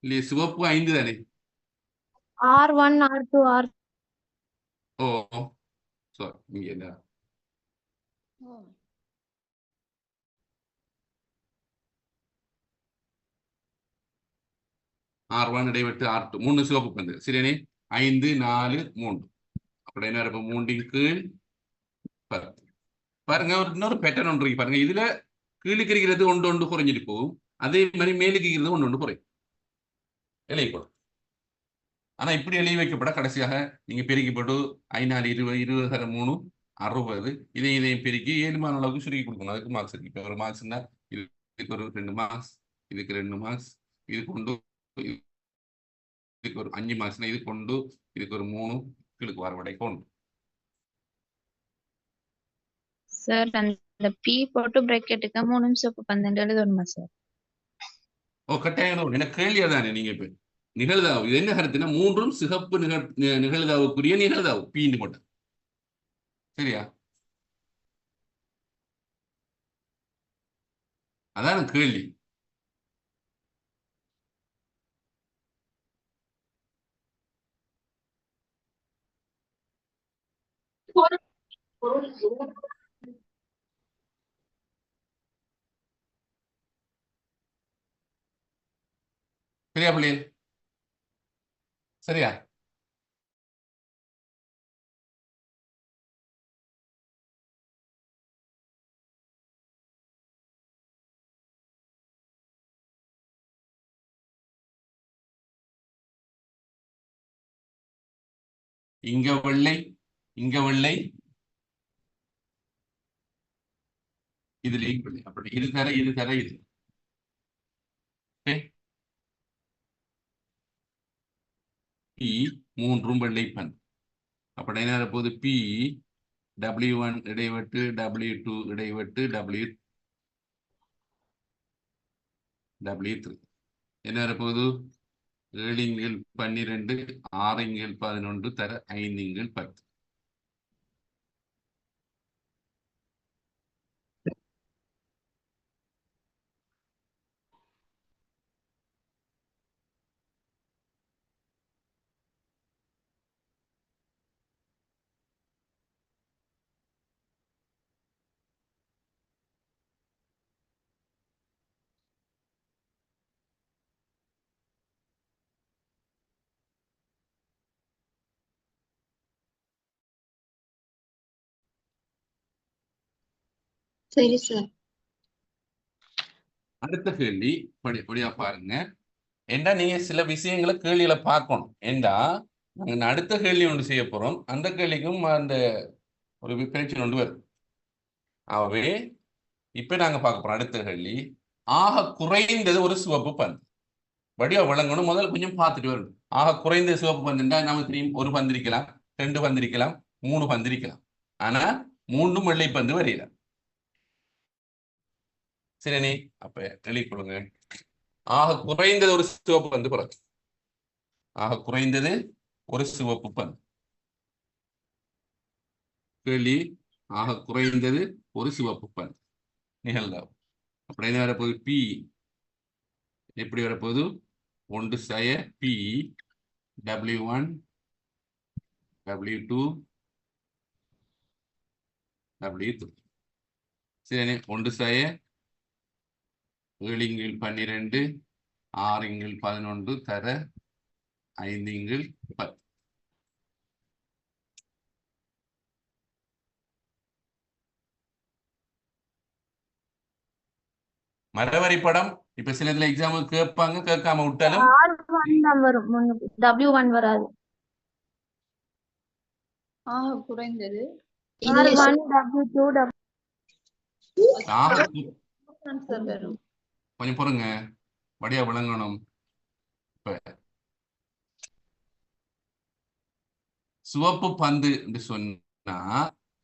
இல்லையே, சிவப்பு 5 தானே? R1 R2 R. ஓ சாரி, இங்க என்ன R1 இடைவெட்டு R2 3 சிவப்பு பந்து. சரியானே, 5 4 3. அப்படி என்ன இருக்கும்? 3 கீழ் 10. பாருங்க, ஒரு இன்னொரு பேட்டர்ன் ஒன்று இருக்கு பாருங்க. இதுல கீழுக்கு இருக்கிறது ஒன்று ஒன்று குறைஞ்சிட்டு போகும். அதே மாதிரி மேலுக்கு இருக்கிறது ஒன்று ஒன்று குறையும். எழுதிப்படும். ஆனா இப்படி எழுதி வைக்கப்பட கடைசியாக நீங்க பெருக்கி போட்டு 5×4 20 20 தர 3 60. இதையும் பெருக்கி 7 அளவுக்கு சுருக்கி கொடுக்கணும். அதுக்கு மார்க்ஸ் இருக்கு. இப்போ ஒரு மார்க்ஸ்னா இதுக்கு ஒரு 2 மார்க்ஸ், இதுக்கு 2 மார்க்ஸ், இது கொண்டு இதுக்கு ஒரு 5 மார்க்ஸ்னா இது கொண்டு இதுக்கு ஒரு 3 கீழுக்கு வரவடை கொண்டு. சார் அந்த P போட்டு பிராக்கெட்டுக்கு 3 சிவப்பு பந்து எழுதணுமா சார்? ஓ, கட்டாயம். எனக்கு கேள்வியா தானே நீங்க இப்ப நிகழ்தாவு இது என்ன கருத்துனா மூன்றும் சிகப்பு நிகழ்தாவுக்குரிய நிகழ்தாவு பீண்டு போட்டேன். சரியா? அதான் கேள்வி. சரியா பிள்ளைகள்? சரியா? இங்க வெள்ளை, இங்க வெள்ளை, இதுலயும் வெள்ளை. அப்படி இது தர, இது தர, இது. பி மூன்றும் வெள்ளை பந்து. அப்படி என்ன வரப்போகுது? பி W1 இடைவெட்டு, W2 இடைவெட்டு, W3 என்ன வரப்போகுது? 7×12 6×11 தர 5×10. சரி சார். அடுத்த கேள்வி படிப்படியா பாருங்க. ஏண்டா நீங்க சில விஷயங்களை கேள்விகளை பார்க்கணும். ஏண்டா நாங்க அடுத்த கேள்வி ஒன்று செய்ய போறோம். அந்த கேள்விக்கும் அந்த ஒரு பிரச்சனை ஒன்று வரும். ஆகவே இப்ப நாங்க பார்க்க போறோம் அடுத்த கேள்வி. ஆக குறைந்தது ஒரு சிவப்பு பந்து. வடிவா விளங்கணும். முதல்ல கொஞ்சம் பார்த்துட்டு வரணும். ஆக குறைந்த சிவப்பு பந்துண்டா நமக்கு தெரியும். ஒரு பந்து இருக்கலாம், 2 பந்து இருக்கலாம், 3 பந்து இருக்கலாம். ஆனா 3 வெள்ளை பந்து வரையல. சரி, அப்ப எழுதி கொடுங்க. ஆக குறைந்தது ஒரு சிவப்பு பந்து பிறகு. ஆக குறைந்தது ஒரு சிவப்பு பந்து. கேள்வி, ஆக குறைந்தது ஒரு சிவப்பு பந்து நிகழ்ந்தாகும். அப்படி என்ன வரப்போகுது? பி எப்படி வரப்போகுது? 1 சய பி W1 W2 W3. சரி, 1 சய 7×12 6×11 தர 5×10. மரவரி படம் இப்ப சில இதுல எக்ஸாம்பிள் கேட்பாங்க, கேட்காம விட்டாலும் R1 தான் வரும். W1 வராது. குறைந்தது R1 W2 ஆக சார் வரும். கொஞ்சம் பொறுங்க, வடியா விளங்கணும். இப்ப சிவப்பு பந்து என்று சொன்னா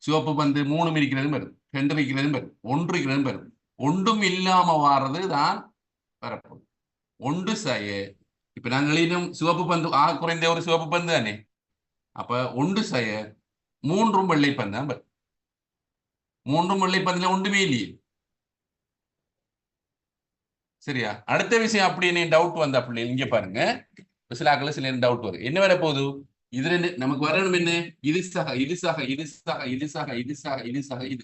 சிவப்பு பந்து 3 இருக்கிறதும் வரும், 2 இருக்கிறதும் வரும், 1 இருக்கிறதும் வரும். ஒன்றும் இல்லாம வாரது தான் வரப்போகுது. 1 சய இப்ப நாங்கள் இன்னும் சிவப்பு பந்து ஆக குறைந்த ஒரு சிவப்பு பந்து தானே. அப்ப 1 சய 3 வெள்ளை பந்து தான் வரும். 3 வெள்ளை பந்துல ஒன்றுமே இல்லையே. சரியா? அடுத்த விஷயம் அப்படி என்ன டவுட் வந்த அப்படி இங்க பாருங்க. சில ஆக்கள் சில டவுட் வரும். என்ன வர போகுது? இதுல நமக்கு வரணும் என்ன? இது சக, இது சக, இது சக, இது சக, இது சக, இது சக, இது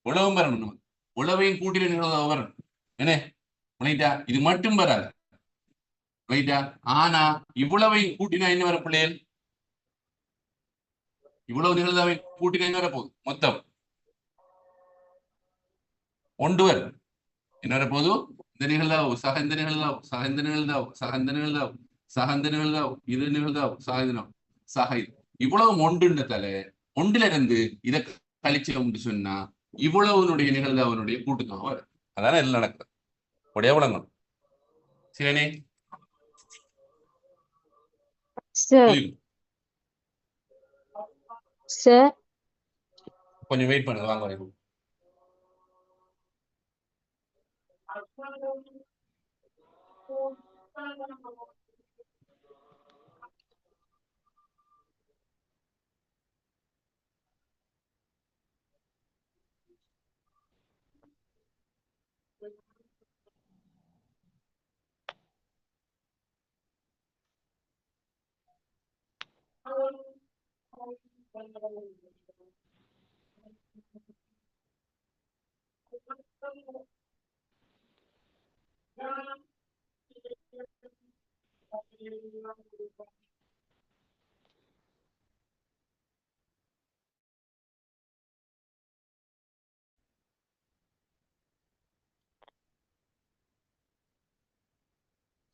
உழவும் வரணும். நமக்கு உழவையும் கூட்டில வரணும். என்ன ரைட்டா? இது மட்டும் வராது. ரைட்டா? ஆனா இவ்வளவையும் கூட்டினா என்ன வர பிள்ளைகள்? இவ்வளவு நிகழ்தாவை கூட்டினா என்ன வர போகுது? மொத்தம் 1 வரும். என்ன வர போகுது? இந்த நிகழ்தாவு சக, இந்த நிகழ்தாவு சக, இந்த நிகழ்தாவு சக, இந்த நிகழ்தாவு சக, இந்த நிகழ்தாவு இது நிகழ்தாவு சக, இது சக, இது இவ்வளவு ஒன்றுன்றதால ஒன்றுல இருந்து இதை கழிச்சு சொன்னா இவ்வளவுனுடைய நிகழ்தாவனுடைய கூட்டுதான் வரும். அதான எல்லாம் நடக்குது. உடைய விளங்கணும். சரியானே? சார் கொஞ்சம் வெயிட் பண்ணுங்க, வாங்க வரைக்கும்.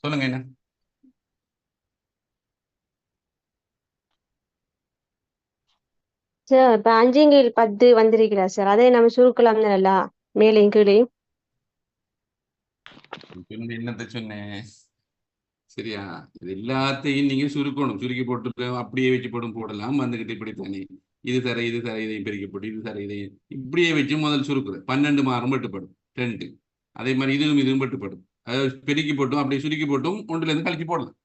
சொல்லுங்க என்ன? சார் இப்ப 5/10 வந்திருக்கிறா சார், அதே நம்ம சுருக்கலாம் தானே மேலையும் கீழையும். என்னத்த சொன்னேன்? சரியா, இது எல்லாத்தையும் நீங்க சுருக்கணும். சுருக்கி போட்டு அப்படியே வச்சு போடலாம். வந்துகிட்டு இப்படி தனி இது தர இது தர இதையும் பெருக்கி போட்டு இது தர இதையும் இப்படியே வச்சு முதல் சுருக்குது 12 மாறும் வெட்டுப்படும் 2. அதே மாதிரி இதுவும் வெட்டுப்படும். அதாவது பெருக்கி போட்டும் அப்படியே சுருக்கி போட்டும் ஒன்றுல இருந்து கழிச்சு போடலாம்.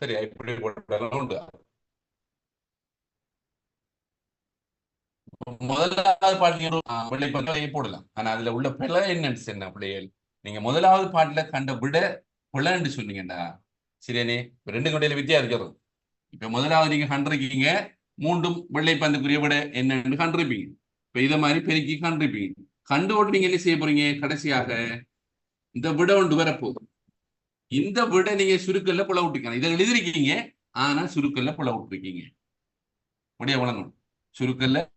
சரியா, இப்படி போட்டாலும் உண்டு. முதலாவது பாட்டில் வெள்ளை பந்தலையே போடலாம். ஆனா அதுல உள்ள பிழை என்னன்னு சொன்ன பிள்ளைகள், நீங்க முதலாவது பாட்டுல கண்ட விட பிழைன்னு சொன்னீங்கடா. சரியானே, 2 கடையில வித்தியாசம். இப்ப முதலாவது நீங்க கண்டிருக்கீங்க, மூன்றும் வெள்ளை பந்துக்குரிய விட என்னன்னு கண்டிருப்பீங்க. இப்ப இதை மாதிரி பெருக்கி கண்டிருப்பீங்க. கண்டு போட்டு நீங்க என்ன செய்ய போறீங்க? கடைசியாக இந்த விட ஒன்று வரப்போகுது. இந்த விட நீங்க சுருக்கல்ல புல விட்டுருக்கீங்க. இதை எழுதிருக்கீங்க, ஆனா சுருக்கல்ல புல விட்டுருக்கீங்க. விடைய வழங்கணும். சுருக்கல்ல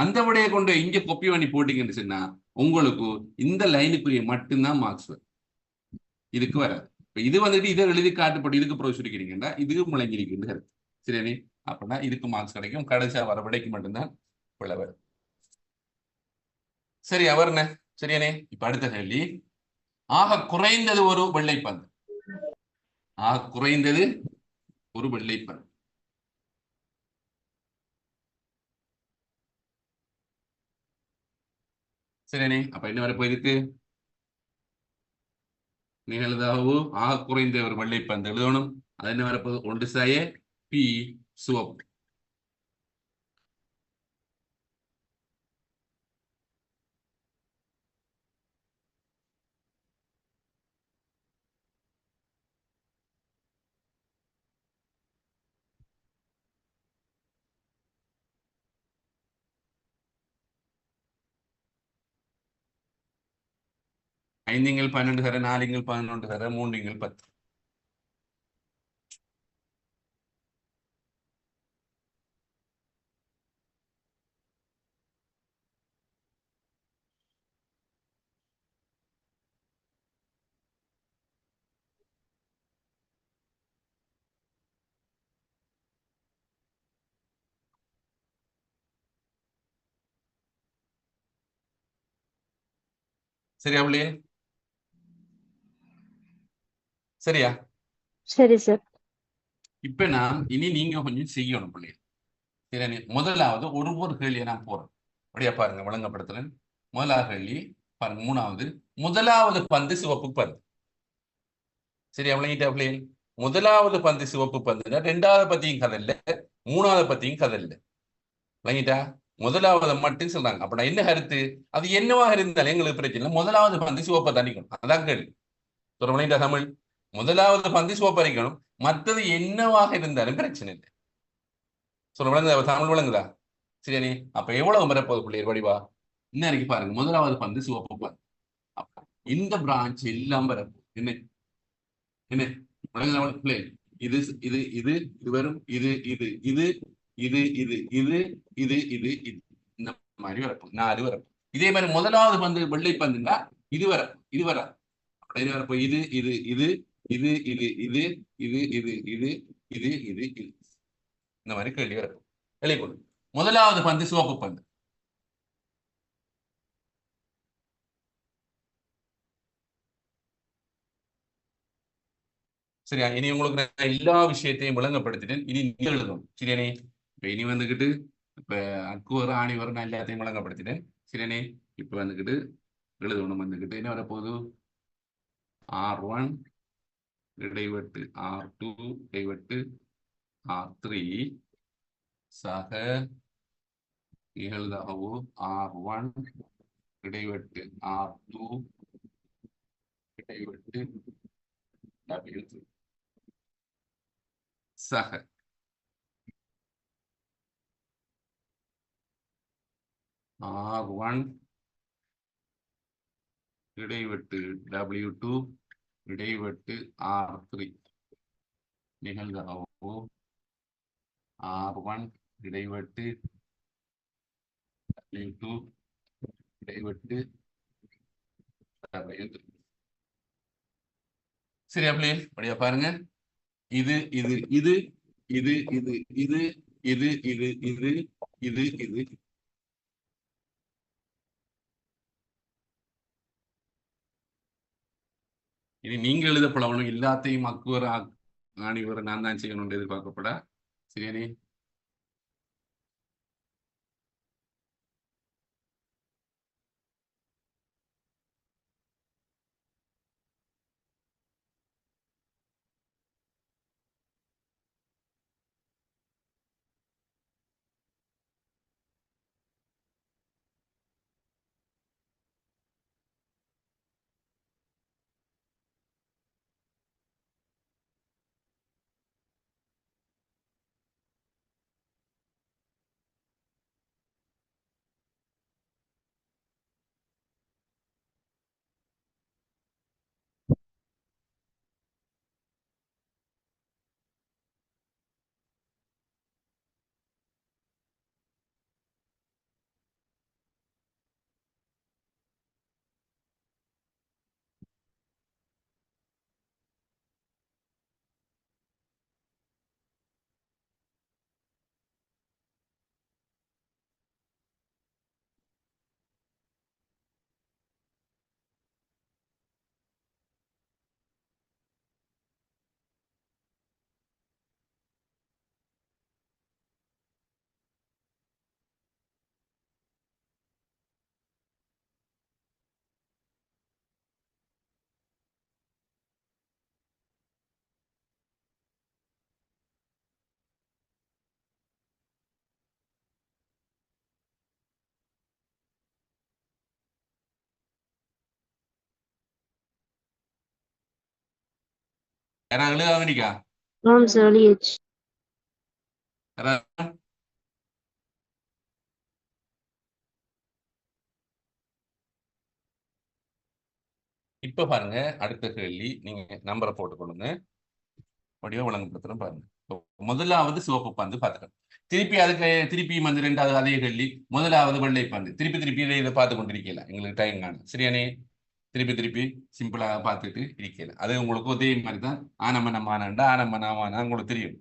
அந்த விடையை கொண்டு இங்க கொப்பி பண்ணி போட்டீங்கன்னு சொன்னா உங்களுக்கு இந்த லைனுக்குரிய மட்டும்தான் மார்க்ஸ் வரும். இதுக்கு வராது. இப்ப இது வந்துட்டு இதை எழுதி காட்டுப்பட்டு இதுக்கு பிறகு சுருக்கிறீங்கன்னா இது முழங்கிருக்குன்னு கருத்து. சரியானே, அப்படின்னா இதுக்கு மார்க்ஸ் கிடைக்கும். கடைசியா வர விடைக்கு மட்டும்தான் பிள்ளை வரும். சரி, அவர்ன சரியானே. இப்ப அடுத்த கேள்வி, ஆக குறைந்தது ஒரு வெள்ளைப்பந்து. ஆக குறைந்தது ஒரு வெள்ளைப்பந்து. சரியானே, அப்ப என்ன வரப்போ இதுக்கு? நிகழ்தாவு ஆக குறைந்த ஒரு வெள்ளைப்பந்து எழுதணும். அது என்ன வரப்போது? 1 சாய பி சிவப்பு. ஐந்துங்கள் 12 தர, 4ங்கள் 11 தர, 3ங்கள் 10. சரியா பிள்ளையே? சரியா? சரி சார். இப்ப நான் இனி நீங்க கொஞ்சம் செய்யணும் பிள்ளைய. சரி, முதலாவது ஒரு கேள்வியை நான் போறேன். அப்படியா பாருங்க, விளங்கப்படுத்துறேன். முதலாவது கேள்வி பாருங்க. முதலாவது பந்து சிவப்பு பந்து. சரியா, விளங்கிட்டா பிள்ளைகள்? முதலாவது பந்து சிவப்பு பந்துன்னா 2வது பத்தியும் கதை இல்லை, 3வது பத்தியும் கதை இல்லை. விளங்கிட்டா? முதலாவது மட்டும் சொல்றாங்க. அப்ப நான் என்ன கருத்து? அது என்னவாக இருந்தாலும் எங்களுக்கு பிரச்சனை. முதலாவது பந்து சிவப்பை தணிக்கணும். அதான் கேள்வி. சொல்ல விளங்கிட்டா தமிழ்? முதலாவது பந்து சிவப்பு அடிக்கணும், மற்றது என்னவாக இருந்தாலும் பிரச்சனை இல்லை. சொல்ல விளங்குதா தமிழ்? விளங்குதா? சரி, அப்ப எவ்வளவு வரப்போகுது பிள்ளையர் வடிவா? இன்னைக்கு பாருங்க, முதலாவது பந்து சிவப்பு பந்து. இந்த பிரான்ச் எல்லாம் வரப்போகுது. என்ன என்ன பிள்ளை? இது இது இது இது வரும், இது இது இது இது இது இது இது இது இது இந்த மாதிரி வரப்போம். 4 வரப்போம். இதே மாதிரி முதலாவது பந்து வெள்ளை பந்துன்னா இது வரப்போம், இது வராது. அப்படின்னு வரப்போ இது இது இது இது இது இது இது இது இது இது இது இது இந்த மாதிரி கேள்வி வரப்போம். எழுதிக்கொள்ளு. முதலாவது பந்து சிவப்பு பந்து. சரியா, இனி உங்களுக்கு நான் எல்லா விஷயத்தையும் விளங்கப்படுத்திட்டேன். இனி நீங்க எழுதணும். சரியானே? இப்ப இனி வந்துகிட்டு இப்ப அக்கு வரும், ஆணி வரும், நான் எல்லாத்தையும் விளங்கப்படுத்திட்டேன். சரியானே? இப்ப வந்துகிட்டு எழுதணும். வந்துகிட்டு என்ன வரப்போகுது? R1 இடைவெட்டு R2 இடைவெட்டு R3 சக நிகழ்தகவு R1 இடைவெட்டு R2 இடைவெட்டு W3 சக. R1 இடைவெட்டு W2 இடைவெட்டு R3 நிகழ்தகவு R1 இடைவெட்டு W2 இடைவெட்டு W3. சரி அப்படியே படியா பாருங்க. இது இது இது இது இது இது இது இது இது இது இது இனி நீங்க எழுத பழகணும். எல்லாத்தையும் அக்குவர ஆணிவர நான் தான் செய்யணும்னு எதிர்பார்க்கப்பட. சரி யாராவது எழுத வேண்டிக்கா? ஆமாம் சார் எழுதியாச்சு. யாராவது? இப்ப பாருங்க அடுத்த கேள்வி. நீங்க நம்பரை போட்டுக்கொள்ளுங்க. வடிவ வழங்கப்படுத்துறோம் பாருங்க. முதலாவது சிவப்பு பந்து பார்த்துட்டோம். திருப்பி அதுக்கு திருப்பி வந்து ரெண்டாவது அதே கேள்வி. முதலாவது வெள்ளை பந்து திருப்பி திருப்பி இதை பார்த்து கொண்டிருக்கலாம். எங்களுக்கு டைம் காணும். சரியானே? திருப்பி திருப்பி சிம்பிளாக பார்த்துட்டு இருக்கல. அது உங்களுக்கு அதே மாதிரி தான் ஆனமனமானண்டா ஆனமனமான உங்களுக்கு தெரியும்.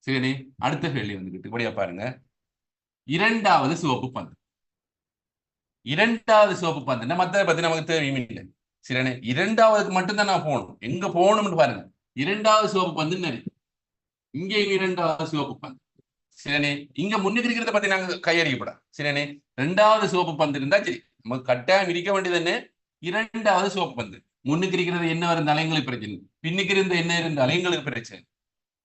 சரியானே? அடுத்த கேள்வி வந்துக்கிட்டு வழியா பாருங்க. இரண்டாவது சிவப்பு பந்து. இரண்டாவது சிவப்பு பந்து மத்த பத்தி நமக்கு தேவையும் இல்லை. சரியானே? இரண்டாவதுக்கு மட்டும்தான் நான் போகணும். எங்க போகணும்னு பாருங்க. இரண்டாவது சிவப்பு பந்து இங்கே இரண்டாவது சிவப்பு பந்து. சரியானே? இங்க முன்னுக்கு இருக்கிறத பத்தி நாங்க கையறிக்கப்படாது. சரியானே? ரெண்டாவது சிவப்பு பந்து இருந்தா சரி, நமக்கு கட்டாயம் இருக்க வேண்டியது என்ன? இரண்டாவது சிவப்பு பந்து. முன்னுக்கு இருக்கிறது என்ன இருந்தாலும் எங்களுக்கு பிரச்சனை, பின்னுக்கு இருந்த என்ன இருந்தாலும் எங்களுக்கு பிரச்சனை.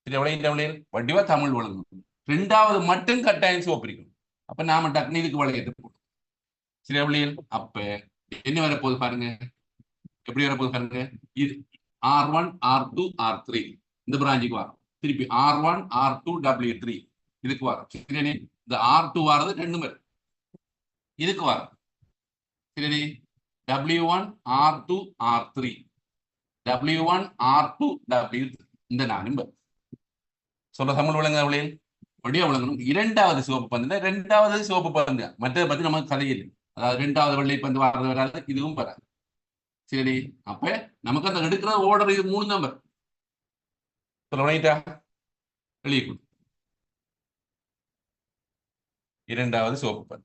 சரி எவ்வளவு வடிவா தமிழ் வழங்கணும். ரெண்டாவது மட்டும் கட்டாயம் சிவப்பு இருக்கணும். அப்ப நாம டக்குனு இதுக்கு வளையத்தை போடும். சரி எவ்வளவு? அப்ப என்ன வரப்போகுது பாருங்க. எப்படி வரப்போகுது பாருங்க. இது R1 R2 R3 இந்த பிராஞ்சுக்கு வரும். திருப்பி R1 R2 W3 இதுக்கு வரும். சரி இந்த R2 வாரது ரெண்டு பேர் இதுக்கு வரும். சரி W1 R2 R3 W1 R2 W3 இந்த நானும் சொல்ற தமிழ் விளங்க அவளையில் வடிவ விளங்கணும். இரண்டாவது சிவப்பு பந்து ரெண்டாவது சிவப்பு பந்து மற்றதை பத்தி நமக்கு கதையில். அதாவது ரெண்டாவது வெள்ளை பந்து வர்றது வராது, இதுவும் வராது. சரி அப்ப நமக்கு அந்த எடுக்கிற ஓர்டர் இது 3 நம்பர் வெளியே கொடு. இரண்டாவது சிவப்பு பந்து.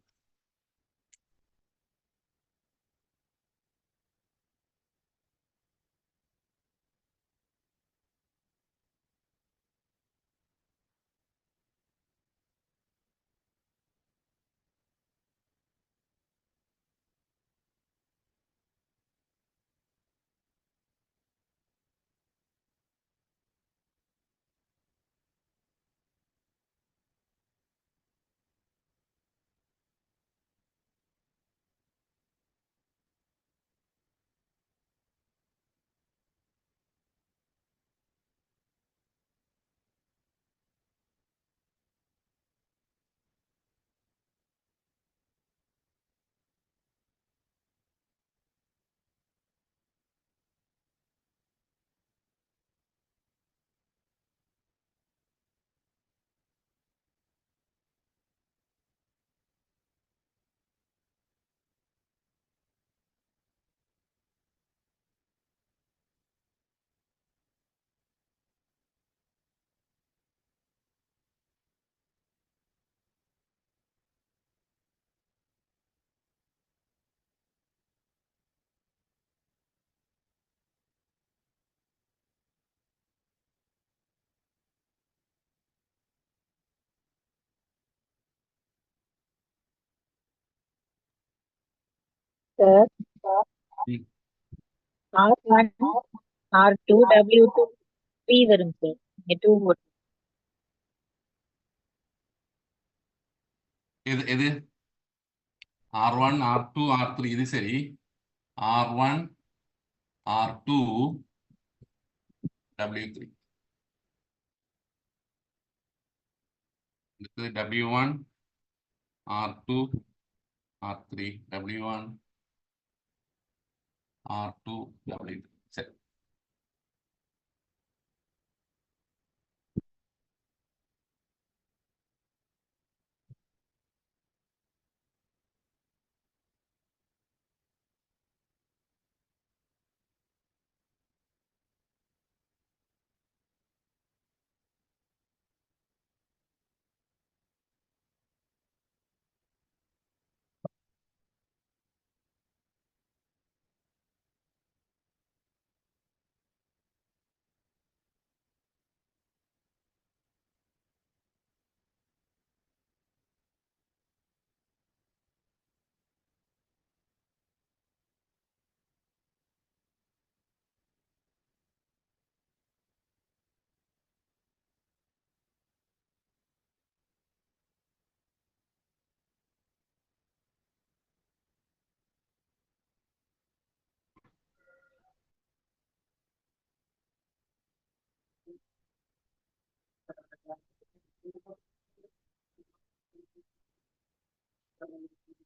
சார் ம். R1 R2 W2 3 வரும் சார். இங்க 2 போட்டு எது R1 R2 R3 இது சரி. R1 R2 W3 அடுத்தது W1 R2 R3 W1 R2 W3 சரி.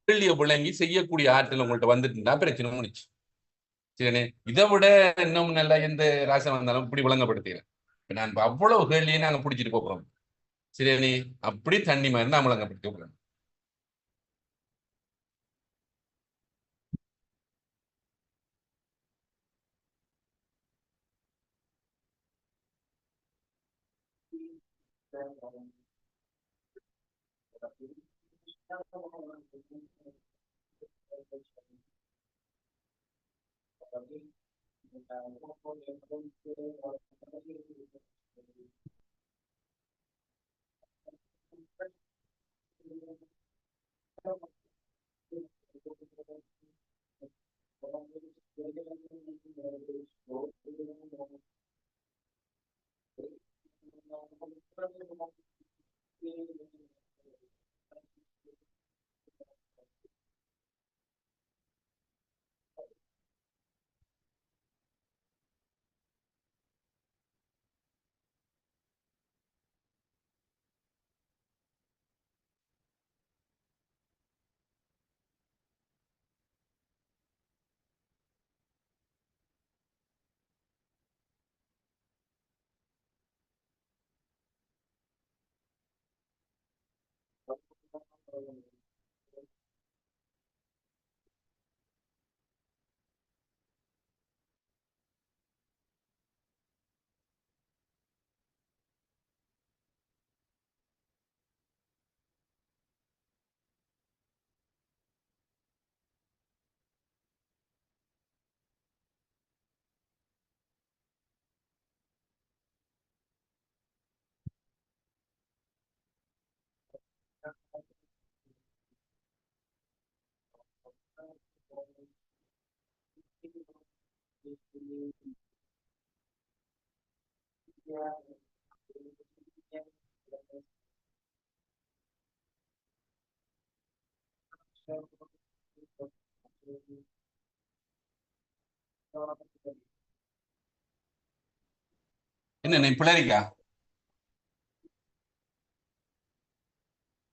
கேள்வியை விளங்கி செய்யக்கூடிய ஆற்றல் உங்கள்ட்ட வந்துட்டுனா பிரச்சனை முடிச்சு. சரி, இதை விட இன்னும் நல்லா எந்த ராசம் வந்தாலும் இப்படி விளங்கப்படுத்துகிறேன். நான் அவ்வளவு கேள்வியை நாங்க பிடிச்சிட்டு போறோம். சரி, நீ அப்படி தண்ணி மாதிரி நான் விளங்கப்படுத்தி போறேன். என்ன நீ பிள்ளைக்கா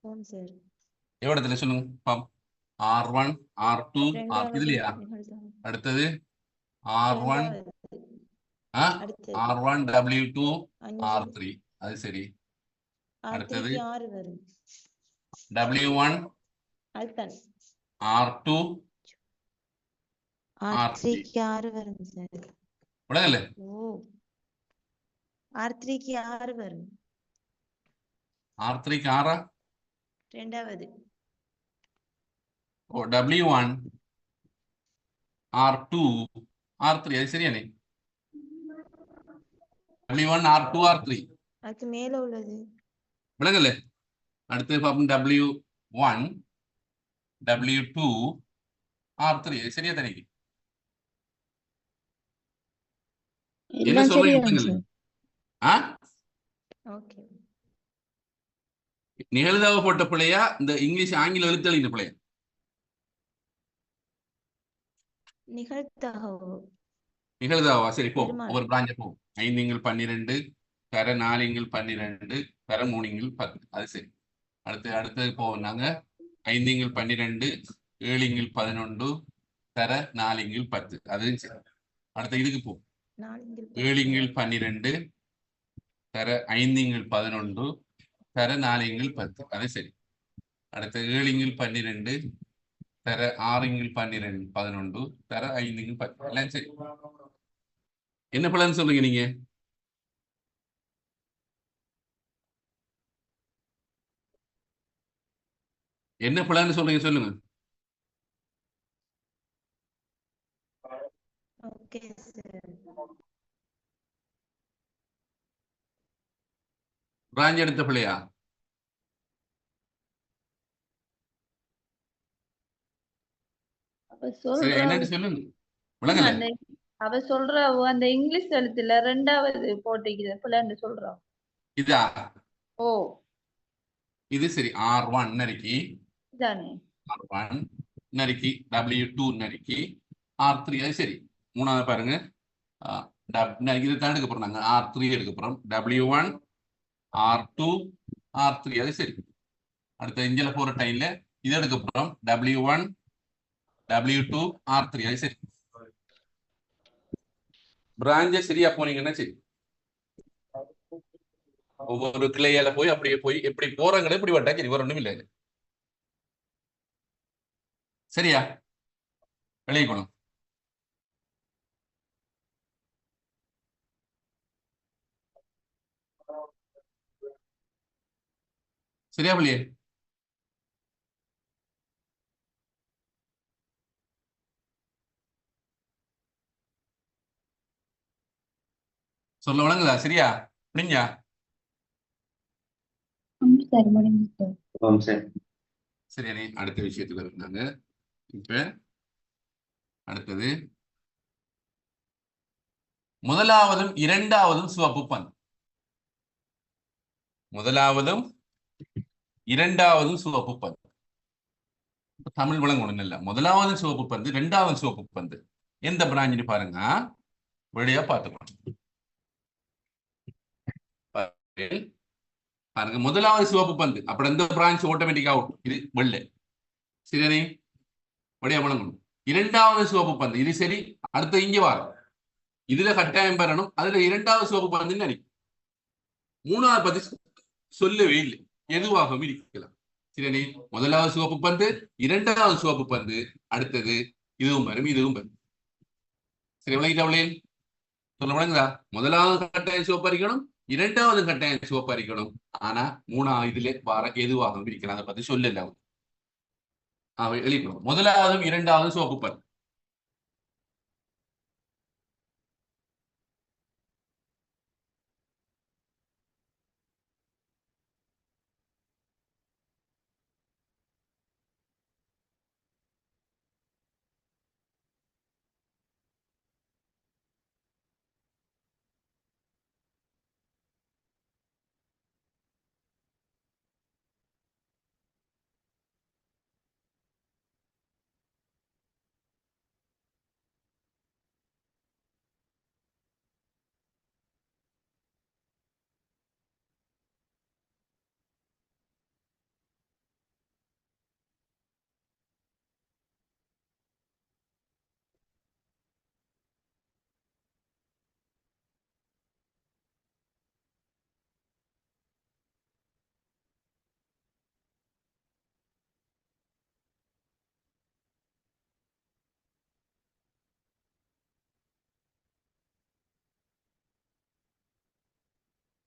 ஆம் சார். எவ்வளத்துல சொல்லுங்க. R1 R2 R3 இல்லையா? அடுத்தது R1 அடுத்தது R1 W2 R3 அது சரி. அடுத்தது R3 வரும். W1 அதுதான் R2 R3 வரும் சார். விடங்கல்ல ஓ, R3 வரும். R3 ஆறா? இரண்டாவது. ஓ, W1 R2 R3 அது சரியானே? W1 R2 R3 அதுக்கு மேல உள்ளது விளங்கல. அடுத்து பார்ப்போம் W1 W2 R3 சரியா தானே? என்ன எல்லாம் சொல்றீங்க சரிதான் விளங்கல? சார். ஆ ஓகே. நிகழ்தகவு போட்ட பிள்ளையா இந்த இங்கிலீஷ் ஆங்கில எழுத்தலின பிள்ளையா? நிகழ்தகவு நிகழ்தகவா? சரி போ, பெருமாள். ஒவ்வொரு பிராஞ்ச போ. 5×12 தர 4×12 தர 3×10. அது சரி. அடுத்தது போவோம் நாங்க. 5×12 7×11 தர 4×10. அதுவும் சரி. அடுத்த இதுக்கு போ. 7×12 தர 5×11 தர 4×10. அது சரி. அடுத்த 7×12 தர 6×11 தர 5×10. எல்லாம் சரி. என்ன பலன்னு சொல்றீங்க நீங்க? என்ன பலன்னு சொல்றீங்க சொல்லுங்க. Okay sir. பிராஞ்ச் எடுத்த பிள்ளையா? அவ சரி சொல்ற என்னன்னு சொல்லுங்க. விளங்கல? அந்த அவ சொல்ற அந்த இங்கிலீஷ் எழுத்துல 2வது போட்டிக்குது பிள்ளைன்னு சொல்றா. இதா? ஓ இது சரி. R1 நறுக்கி இதானே. R1 நறுக்கி W2 நறுக்கி R3. அது சரி. மூணாவது பாருங்க. இது தான் எடுக்க போறோம் நாங்க. R3 எடுக்க போறோம். W1 R2 R3. அது சரி. அடுத்த இஞ்சில போற டைம்ல இது எடுக்க போறோம். W1 W2 R3. அது சரி. பிராஞ்ச சரியா போனீங்கன்னா சரி. ஒவ்வொரு கிளையில போய் அப்படியே போய் எப்படி போறாங்களே இப்படி வட்டா சரி. வேற ஒண்ணும் இல்லை. சரியா? வெளியே போகணும். சரியா வெளியே? சொல்ல விளங்குதா? சரியா? முடிஞ்சா? சார் முடிஞ்சு சார். ஆமாம் சார். சரியானே. அடுத்த விஷயத்துக்கு இருந்தாங்க. இப்ப அடுத்தது முதலாவதும் இரண்டாவதும் சிவப்பு பந்து. முதலாவதும் இரண்டாவதும் சிவப்பு பந்து. தமிழ் விளங்கணும் இல்ல. முதலாவது சிவப்பு பந்து, இரண்டாவது சிவப்பு பந்து. எந்த பிராஞ்சுன்னு பாருங்க. வெளியா பார்த்துக்கணும். பாருங்க, முதலாவது சிவப்பு பந்து. அப்படி இந்த பிரான்ச் ஆட்டோமேட்டிக் அவுட். இது வெள்ளை. சரியானே? வெளியா விளங்கணும். இரண்டாவது சிவப்பு பந்து. இது சரி. அடுத்த இங்க வரும். இதுல கட்டாயம் பெறணும். அதுல இரண்டாவது சிவப்பு பந்து நினைக்கும். மூணாவது பத்தி சொல்லவே இல்லை. எதுவாகவும் இருக்கலாம். சரியானே? முதலாவது சிவப்பு பந்து, இரண்டாவது சிவப்பு பந்து, அடுத்தது இதுவும் வரும், இதுவும் வரும். சரி விளங்கிட்டவளே? சொல்ல விளங்குதா? முதலாவது கட்டாயம் சிவப்பு அரிக்கணும், இரண்டாவது கட்டாயம் சிவப்பு அரிக்கணும். ஆனா மூணாவது இதுல வார எதுவாகவும் இருக்கலாம். அதை பத்தி சொல்லல. எழுதிக்கணும். முதலாவதும் இரண்டாவதும் சிவப்பு பந்து.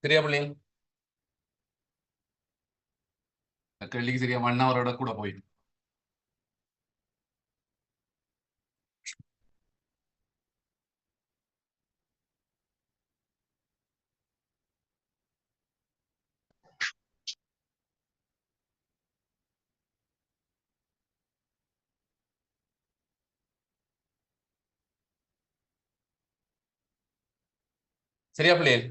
சரியா பிள்ளை? கேள்விக்கு சரியா 1 ஹவரோட கூட போயிடும். சரியா பிள்ளைகள்?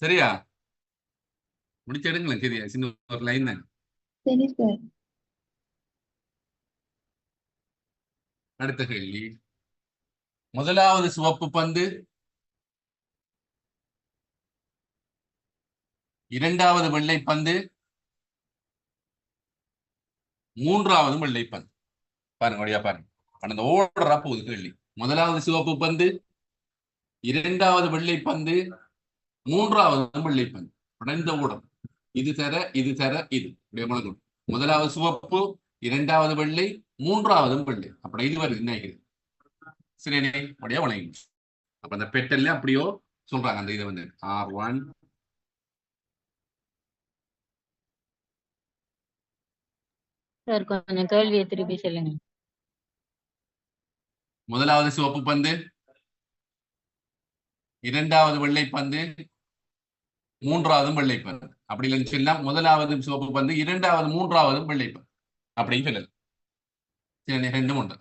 சரியா? முடிச்சு எடுங்களேன். சரியா? சின்ன ஒரு லைன் தான். சரி சார். அடுத்த கேள்வி. முதலாவது சிவப்பு பந்து, இரண்டாவது வெள்ளை பந்து, மூன்றாவது வெள்ளை பந்து. பாருங்க வழியா பாருங்க. அந்த ஓடுறா போகுது கேள்வி. முதலாவது சிவப்பு பந்து, இரண்டாவது வெள்ளை பந்து, மூன்றாவது வெள்ளை பந்து. இந்த ஓடம் இது தர இது தர இது முதலாவது சிவப்பு, இரண்டாவது வெள்ளை, மூன்றாவது வெள்ளை. அப்படி இது வருது நினைக்கிறேன். சரி, அப்படியே வழங்கி அப்ப அந்த பெட்டல்ல அப்படியோ சொல்றாங்க. அந்த இதை வந்து R1 சார் கொஞ்சம் கேள்வியை திருப்பி சொல்லுங்க. முதலாவது சிவப்பு பந்து, இரண்டாவது வெள்ளை பந்து, மூன்றாவது வெள்ளை பந்து. அப்படி இல்லைன்னு சொன்னா முதலாவது சிவப்பு பந்து, இரண்டாவது மூன்றாவது வெள்ளை பந்து அப்படின்னு சொல்லல. சரி, ரெண்டும் உண்டு.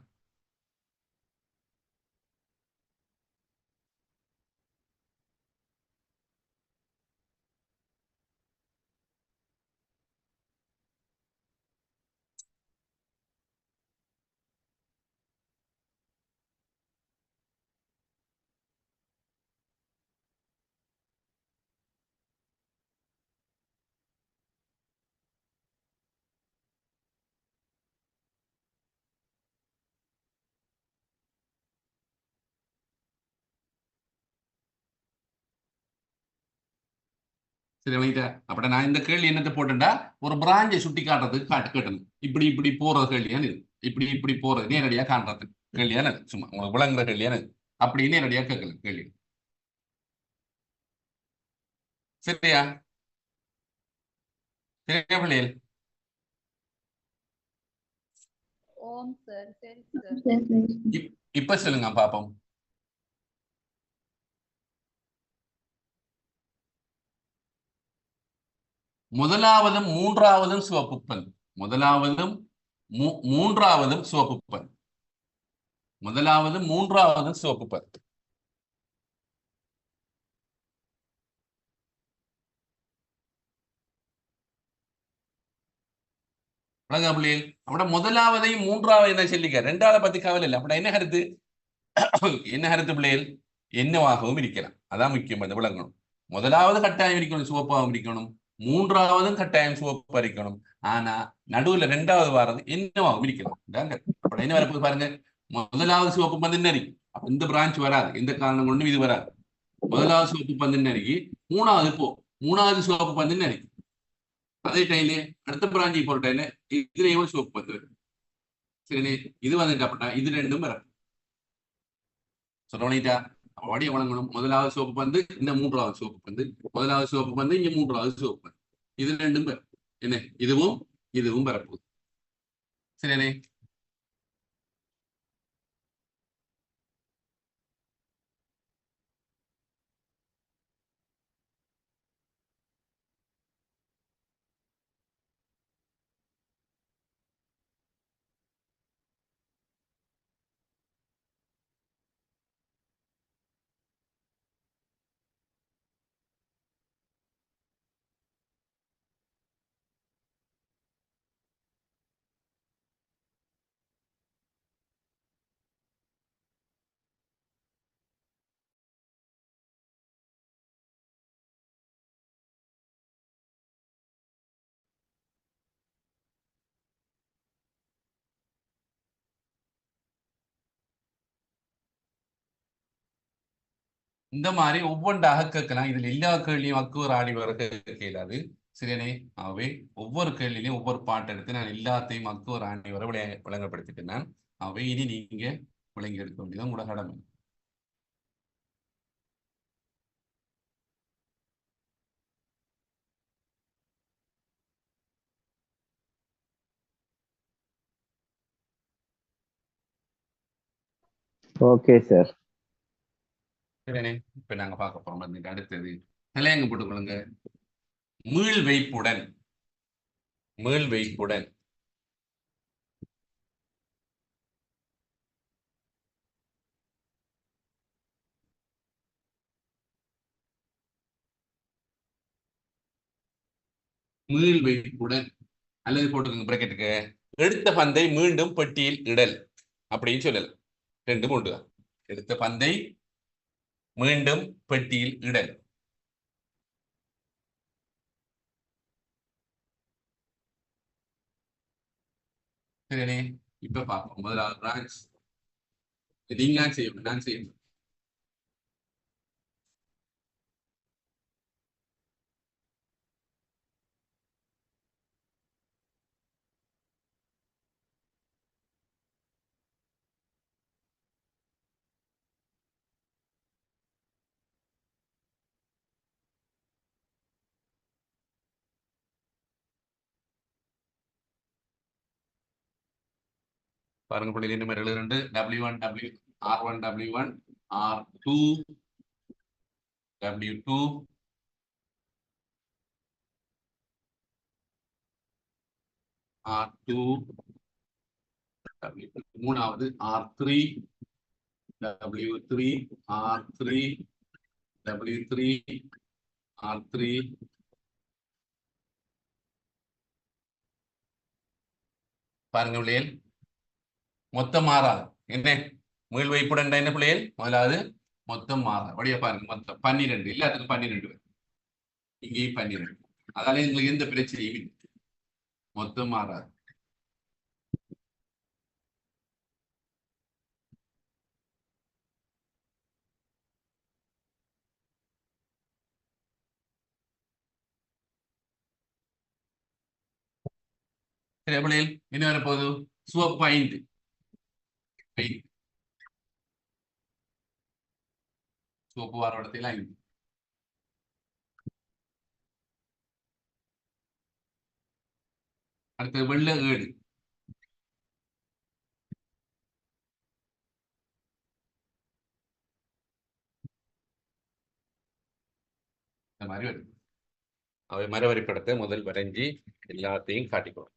சரி வைட்டா. அப்ப நான் இந்த கேள்வி என்னத்தை போட்டேன்டா, ஒரு பிராஞ்சை சுட்டி காட்டுறதுக்கு கேட்டேன். இப்படி இப்படி போற கேள்வியானு இது. இப்படி இப்படி போறது நேரடியா காண்றது கேள்வியான சும்மா உங்களுக்கு விளங்குற கேள்வியான அப்படின்னு நேரடியா கேட்கல கேள்வி. சரியா? சரியா பிள்ளைகள்? ஓம் சார். சரி சார். இப்ப சொல்லுங்க பாப்போம். முதலாவதும் மூன்றாவதும் சிவப்பு பந்து. முதலாவதும் மூன்றாவதும் சிவப்பு பந்து. முதலாவதும் மூன்றாவதும் சிவப்பு பந்து. அப்பட முதலாவதையும் மூன்றாவது என்ன சொல்லிக்க, ரெண்டாவது பத்தி கவலை இல்லை. அப்பட என்ன கருத்து? என்ன கருத்து பிள்ளைகள்? என்னவாகவும் இருக்கலாம். அதான் முக்கியம். இந்த விளங்கணும். முதலாவது கட்டாயம் இருக்கணும், சிவப்பாகவும் இருக்கணும். மூன்றாவதும் கட்டாயம் சிவப்பா இருக்கணும். ஆனா நடுவுல ரெண்டாவது வாரது என்னவாகவும் இருக்கலாம். அப்ப என்ன வரப்போது பாருங்க. முதலாவது சிவப்பு பந்து நெருக்கி, அப்ப இந்த பிரான்ச் வராது. எந்த காரணம் கொண்டும் இது வராது. முதலாவது சிவப்பு பந்து நெருக்கி, மூணாவது மூணாவது சிவப்பு பந்து நெருக்கி, அதே டைம்ல அடுத்த பிராஞ்சி போற டைம்ல இதுலயும் சிவப்பு பந்து. சரி, இது வந்துட்டு அப்படின்னா இது ரெண்டும் வரும். சொல்லிட்டா வடிய வழங்கணும். முதலாவது சிவப்பு பந்து, இந்த மூன்றாவது சிவப்பு பந்து, முதலாவது சிவப்பு பந்து, இங்க மூன்றாவது சிவப்பு பந்து. இது ரெண்டும் என்ன, இதுவும் இதுவும் வரப்போகுது. சரியானே? இந்த மாதிரி ஒவ்வொன்றாக கேட்கலாம். இதுல எல்லா கேள்வியும் அக்குவர் ஆடி வர கேட்கலாது. சரியானே? ஆகவே ஒவ்வொரு கேள்வியிலையும் ஒவ்வொரு பாட்டு எடுத்து நான் எல்லாத்தையும் அக்குவர் ஆணி வர விளங்கப்படுத்திட்டு நான் ஆகவே இனி நீங்க விளங்கி எடுக்க வேண்டியதான் உங்களோட கடமை. Okay sir. சரியானே? இப்ப நாங்க பார்க்க போறோம். அதுக்கு அடுத்தது தலையங்க போட்டுக்கொள்ளுங்க. மீள் வைப்புடன், மீள் வைப்புடன் மீள் வைப்புடன் அல்லது போட்டுக்கோங்க பிராக்கெட்டுக்கு எடுத்த பந்தை மீண்டும் பெட்டியில் இடல் அப்படின்னு சொல்லலாம். ரெண்டு மூன்று தான். எடுத்த பந்தை மீண்டும் பெட்டியில் இடல். சரியானே? இப்ப பார்ப்போம். முதலாவது பிரான்ச் நீங்க செய்யணும், நான் செய்யணும். பாருங்க பிள்ளைகள், இந்த மாதிரி எழுதுண்டு W1 R1 W1 R2 W2 R2 W2 மூணாவது R3 W3 R3 W3 R3 பாருங்க பிள்ளைகள், மொத்தம் மாறாது. என்ன மீள் வைப்புடன் என்ன பிள்ளைகள்? முதலாவது மொத்தம் மாறாது. வழியா பாருங்க, மொத்தம் 12 எல்லாத்துக்கும் 12 இங்கேயும் 12. அதால எங்களுக்கு எந்த பிரச்சனையும் இல்லை. மொத்தம் மாறாது. சரி பிள்ளைகள், என்ன வர போகுது? சிவப்பு 5 சிவப்பு வார இடத்துல 5. அடுத்தது வெள்ளை 7. இந்த மாதிரி வருது. அவை மரவரிப்படத்தை முதல் வரைஞ்சி எல்லாத்தையும் காட்டிக்கணும்.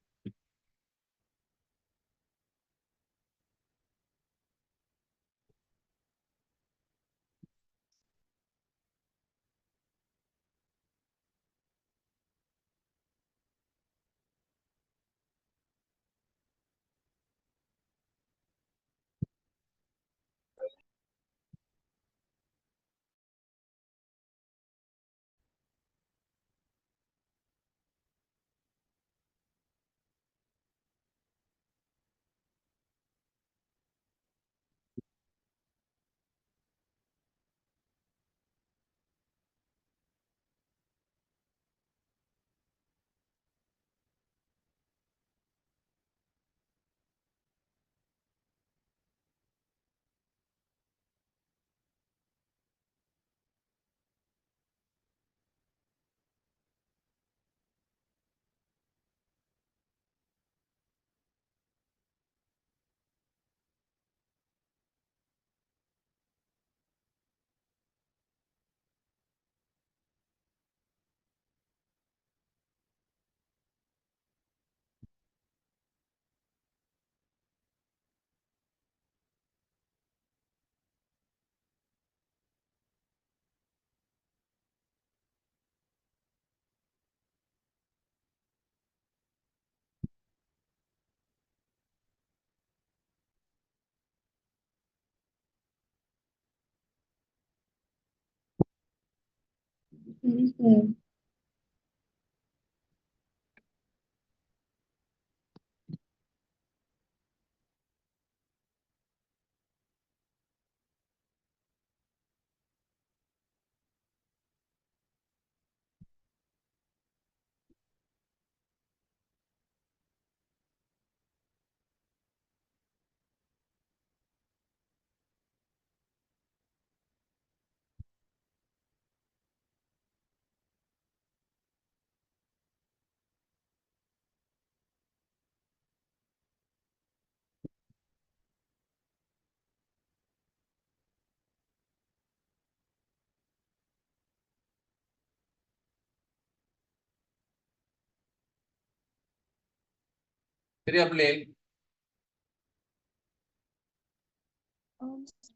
சரியா பிள்ளைகள்?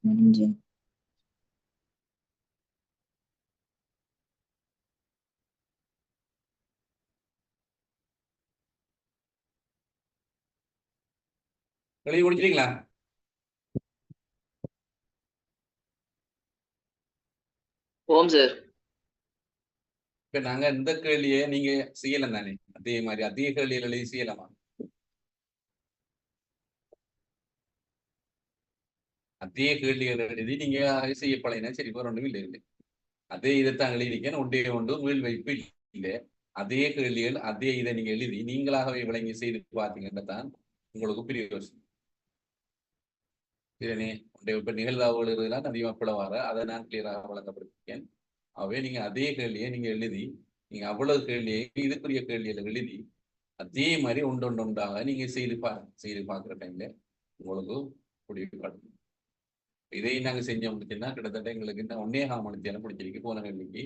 முடிஞ்சு. எழுதி முடிச்சிட்டீங்களா? ஓம் சார். இப்ப நாங்க இந்த கேள்வியை நீங்க செய்யலாம் தானே? அதே மாதிரி அதே கேள்விகள் எழுதி செய்யலாமா? அதே கேள்விகள் எழுதி நீங்க செய்ய பழையினா சரி, வேற ஒன்றும் இல்லை. அதே இதைத்தான் எழுதியிருக்கேன், ஒன்றே ஒன்று மீள் வைப்பு இல்லை. அதே கேள்விகள் அதே இதை நீங்க எழுதி நீங்களாகவே விளங்கி செய்து பார்த்தீங்கன்னா தான் உங்களுக்கு பெரிய யோசனை. இதனே இப்ப நிகழ்வு எழுதுலாம் அதிகமாக பிளவார அதை நான் கிளியராக வழங்கப்படுத்திருக்கேன். அவை நீங்க அதே கேள்வியை நீங்க எழுதி நீங்க அவ்வளவு கேள்வியை இதுக்குரிய கேள்வியில எழுதி அதே மாதிரி ஒன்றாக நீங்க செய்து பார்க்குற டைம்ல உங்களுக்கு முடிவு காட்டும். இதையும் நாங்க செஞ்சோம் அப்படின்னா கிட்டத்தட்ட எங்களுக்கு இன்னும் 1.5 மணி நேரம் முடிச்சிருக்கு போன கேள்விக்கு.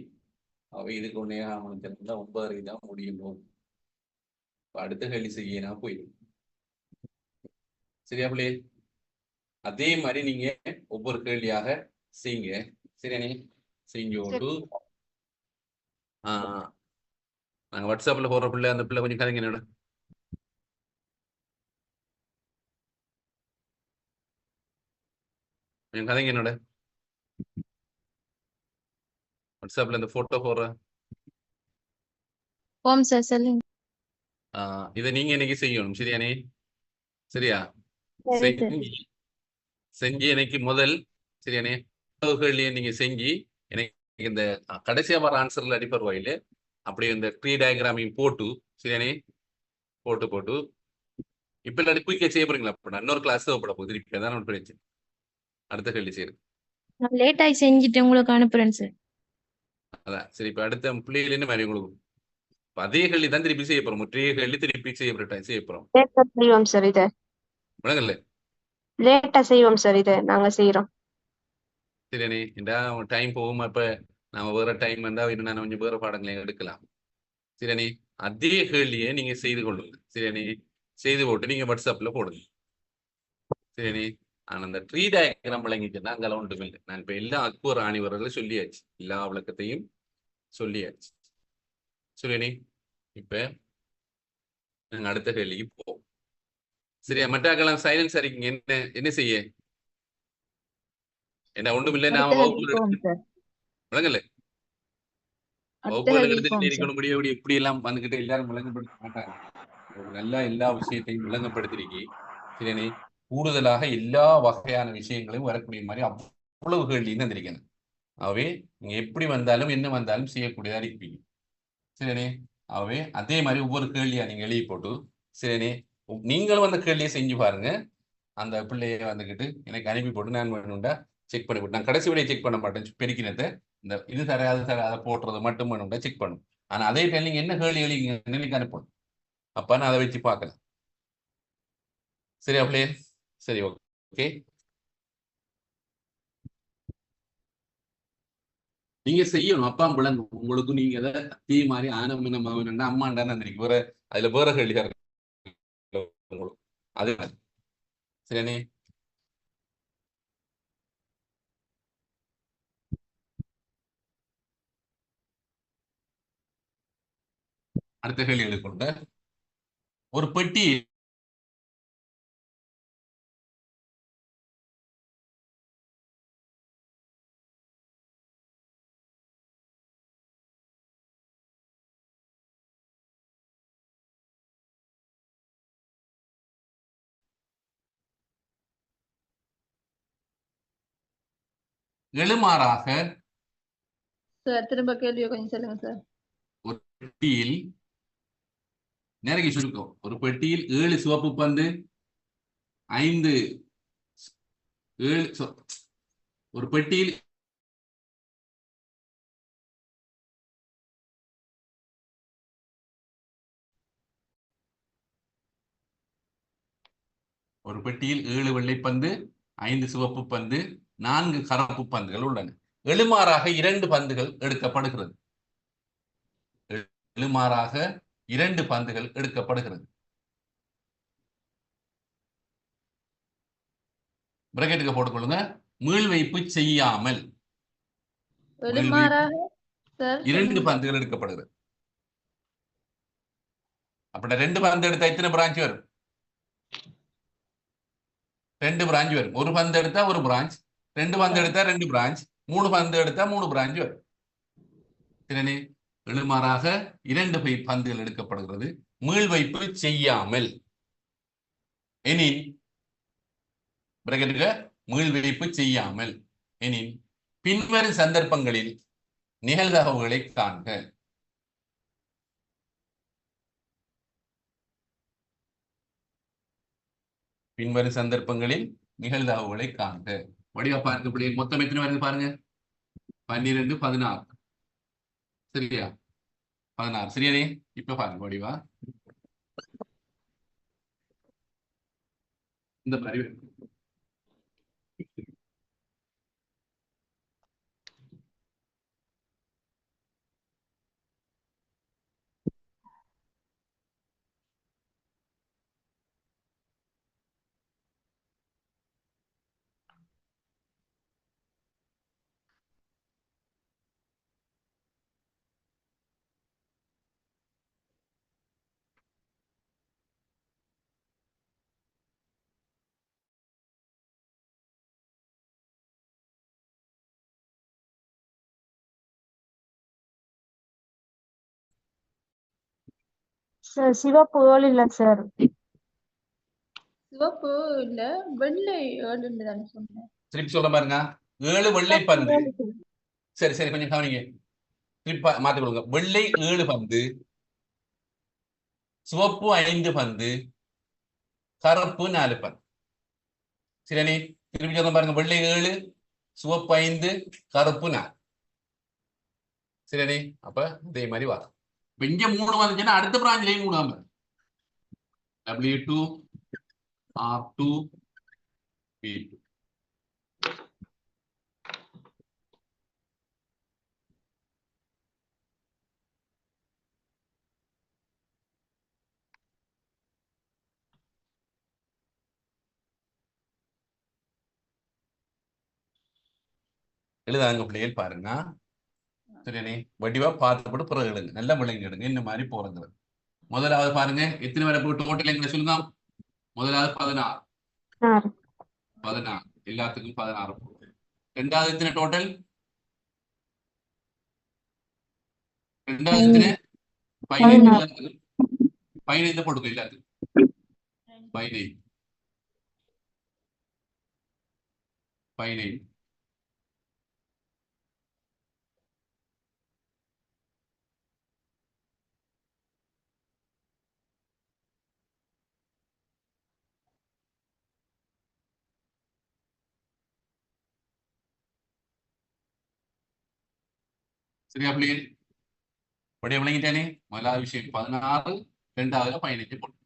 அவை இதுக்கு 1.5 மணி நேரம் தான் 9:30 தான் முடியும். அடுத்த கேள்வி செய்ய நான் போயிடும். சரியா பிள்ளை? அதே மாதிரி நீங்க ஒவ்வொரு கேள்வியாக செய்யுங்க. சரியானே? செஞ்சோண்டு நாங்க வாட்ஸ்அப்ல போடுற பிள்ளை, அந்த பிள்ளை கொஞ்சம் கதைங்க என்னோட. கொஞ்சம் கதைங்க என்னோட. வாட்ஸ்அப்ல இந்த போட்டோ போடுற ஓம் சார் சொல்லுங்க. இதை நீங்க இன்னைக்கு செய்யணும். சரியானே? சரியா? சரி சார். செஞ்சு எனக்கு முதல் சரியானே கேள்வியை நீங்க செஞ்சு எனக்கு இந்த கடைசியா வர ஆன்சர்ல அடிப்பர் வாயில அப்படி இந்த ட்ரீ டயக்ராமையும் போட்டு சரியானே போட்டு இப்ப இல்லாட்டி குயிக்கா செய்ய போறீங்களா? அப்ப இன்னொரு கிளாஸ் தேவைப்பட போகுது. திருப்பி அதான் ஒரு பிரச்சனை. அடுத்த கேள்வி செய்யுது. நான் லேட் ஆகி செஞ்சுட்டு உங்களுக்கு அனுப்புறேன் சார். அதான் சரி. இப்ப அடுத்த பிள்ளைகள் என்ன மாதிரி உங்களுக்கு அதே கேள்வி தான் திருப்பி செய்ய போறோம். முற்றைய கேள்வி திருப்பி செய்ய போறோம். லேட்டா செய்வோம் சார் இதை. விளங்கல? லேட்டா செய்வோம் சார் இதை நாங்க செய்யறோம். சரியானே? இந்த டைம் போகும். அப்ப நாம வேற டைம் வந்தா இன்னும் நான் கொஞ்சம் வேற பாடங்களை எடுக்கலாம். சரியானே? அதே கேள்வியை நீங்க செய்து கொள்ளுங்க. சரியானே? செய்து போட்டு நீங்க வாட்ஸ்அப்ல போடுங்க. சரியானே? ஆனா அந்த ட்ரீ டயக்ராம் விளங்கிச்சுன்னா அங்கெல்லாம் ஒன்றும் இல்லை. நான் இப்ப எல்லா அக்பர் ஆணிவர்கள் சொல்லியாச்சு, எல்லா விளக்கத்தையும் சொல்லியாச்சு. சரியானே? இப்ப நாங்க அடுத்த கேள்விக்கு போவோம். சரியா? மற்றாக்கெல்லாம் சைலன்ஸ் இருக்கீங்க. என்ன செய்ய? என்ன ஒன்றும் இல்லை. நாம வகுப்புகள் விளங்கல? வகுப்புகள் எடுத்துக்கிட்டே இருக்கணும். இப்படி எல்லாம் வந்துகிட்டு எல்லாரும் விளங்கப்படுத்த மாட்டாங்க. நல்லா எல்லா விஷயத்தையும் விளங்கப்படுத்திருக்கி. சரியானே? கூடுதலாக எல்லா வகையான விஷயங்களையும் வரக்கூடிய மாதிரி அவ்வளவு கேள்வியும் தந்திருக்கேன். ஆகவே நீங்க எப்படி வந்தாலும் என்ன வந்தாலும் செய்யக்கூடியதா இருப்பீங்க. சரியானே? ஆகவே அதே மாதிரி ஒவ்வொரு கேள்வியா நீங்க எழுதி போட்டு சரியானே நீங்களும் அந்த கேள்வியை செஞ்சு பாருங்க. அந்த பிள்ளைய வந்துக்கிட்டு எனக்கு அனுப்பி போட்டு நான் வேணும்டா செக் பண்ணி போட்டு நான் கடைசி விடையை செக் பண்ண மாட்டேன். பெருக்கினத்தை இந்த இது தர அது தர அதை போட்டுறது மட்டும் வேணும்டா செக் பண்ணும். ஆனா அதே டைம் நீங்க என்ன கேள்வி எழுதிங்க அனுப்பணும். அப்ப நான் அதை வச்சு பார்க்கலாம். சரியா பிள்ளைய? சரி, ஓகே. நீங்க செய்யணும். அப்பா விளங்கும் உங்களுக்கு. நீங்க அதை அதே மாதிரி ஆனமினம் ஆகணும்னா அம்மாண்டான்னு நினைக்க வேற அதுல வேற கேள்வி உங்களுக்கு அதே மாதிரி. சரியானே? அடுத்த கேள்வி எடுத்துக்கொண்ட ஒரு பெட்டி எழுமாறாக சார் திரும்ப கேள்வியை கொஞ்சம் சொல்லுங்க சார். ஒரு பெட்டியில் நேரடி சுருக்கம். ஒரு பெட்டியில் 7 சிவப்பு பந்து, 5 ஒரு பெட்டியில் ஒரு பெட்டியில் 7 வெள்ளைப்பந்து, 5 சிவப்பு பந்து, 4 கருப்பு பந்துகள் உள்ளன. எழுமாறாக 2 பந்துகள் எடுக்கப்படுகிறது. எழுமாறாக 2 பந்துகள் எடுக்கப்படுகிறது. பிரக்கெட்டுக்கு போட்டுக்கொள்ளுங்க. மீள்வைப்பு செய்யாமல் 2 பந்துகள் எடுக்கப்படுகிறது. அப்படி 2 பந்து எடுத்தா எத்தனை பிரான்ச் வரும்? ரெண்டு பிரான்ச் வரும். ஒரு பந்து எடுத்தா ஒரு பிரான்ச், ரெண்டு பந்து எடுத்தா ரெண்டு பிரான்ச், மூணு பந்து எடுத்தா மூணு பிரான்ச் வரும். சரிதானே? எழுமாறாக இரண்டு பந்துகள் எடுக்கப்படுகிறது மீள் வைப்பு செய்யாமல். எனின் பிராக்கெட்டுக்கு மீள் வைப்பு செய்யாமல் எனின் பின்வரும் சந்தர்ப்பங்களில் நிகழ்தகவுகளை காண்க. பின்வரும் சந்தர்ப்பங்களில் நிகழ்தகவுகளை காண்க. வடிவா பார்க்க பிள்ளைகள் மொத்தம் எத்தனை வருது பாருங்க. 12, 16. சரியா? 16. சரியானே? இப்ப பாருங்க வடிவா இந்த மாதிரி சார் சிவப்பு ஏழு இல்ல சார். சிவப்பு இல்ல வெள்ளை ஏழுன்னு தானே சொன்னேன். திருப்பி சொல்ல பாருங்க. 7 வெள்ளை பந்து. சரி சரி கொஞ்சம் கவனிங்க. திருப்பி மாத்தி கொடுங்க. வெள்ளை 7 பந்து, சிவப்பு 5 பந்து, கருப்பு 4 பந்து. சரியானே? திருப்பி சொல்ல பாருங்க. வெள்ளை 7, சிவப்பு 5, கருப்பு 4. சரியானே? அப்ப இதே மாதிரி வரும். இப்ப இங்க 3 வந்துச்சுன்னா அடுத்த பிராஞ்சிலையும் 3 வரும். W2 R2 P2. எழுதாங்க பிள்ளைகள் பாருங்க. சரியானே? வடிவா பார்த்துப்பட்டு பிறகு எழுதுங்க. நல்ல விளங்கி எடுங்க. இந்த மாதிரி போறது. முதலாவது பாருங்க எத்தனை வரை போய் டோட்டல் எங்களை சொல்லுங்க. முதலாவது 16. 16 எல்லாத்துக்கும் 16 போகுது. ரெண்டாவது எத்தனை டோட்டல்? ரெண்டாவது எத்தனை? 15 எல்லாத்துக்கும் 15 போடுங்க எல்லாத்துக்கும். 15 15 சரியா பிள்ளைகள்? அப்படியே விளங்கிட்டானே? முதலாவது விஷயம் 16, ரெண்டாவது 15 போட்டு.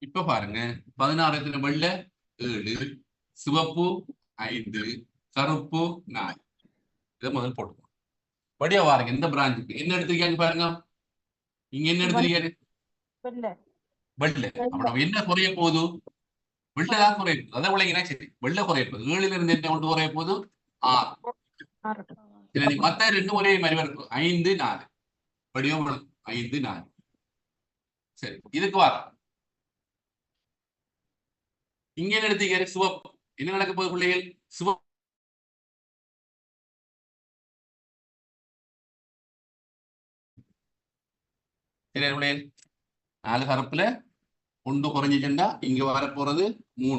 இப்ப பாருங்க 16 எத்தனை? வெள்ளை 7, சிவப்பு 5, கருப்பு 4. இதை முதல் போட்டுக்கணும். படியா பாருங்க இந்த பிரான்ச்சுக்கு என்ன எடுத்திருக்காங்க பாருங்க. இங்க என்ன எடுத்திருக்காரு? வெள்ளை. அப்ப நம்ம என்ன குறைய போகுது? வெள்ளதான் குறைய போகுது. அதை விளங்கினா சரி. வெள்ளை குறைய போகுது. 7ல இருந்து என்ன கொண்டு குறைய போகுது? 6. சரி மத்த ரெண்டும் ஒரே மாதிரி வரும். 5, 4. படியோ 5, 4. சரி இதுக்கு வர இங்க என்ன எடுத்தீங்க? சிவப்பு. என்ன நடக்க போகுது பிள்ளைகள்? சிவப்பு சரி பிள்ளைகள் 4 கருப்புல 1 குறைஞ்சிச்சுண்டா இங்க வரப்போறது 3.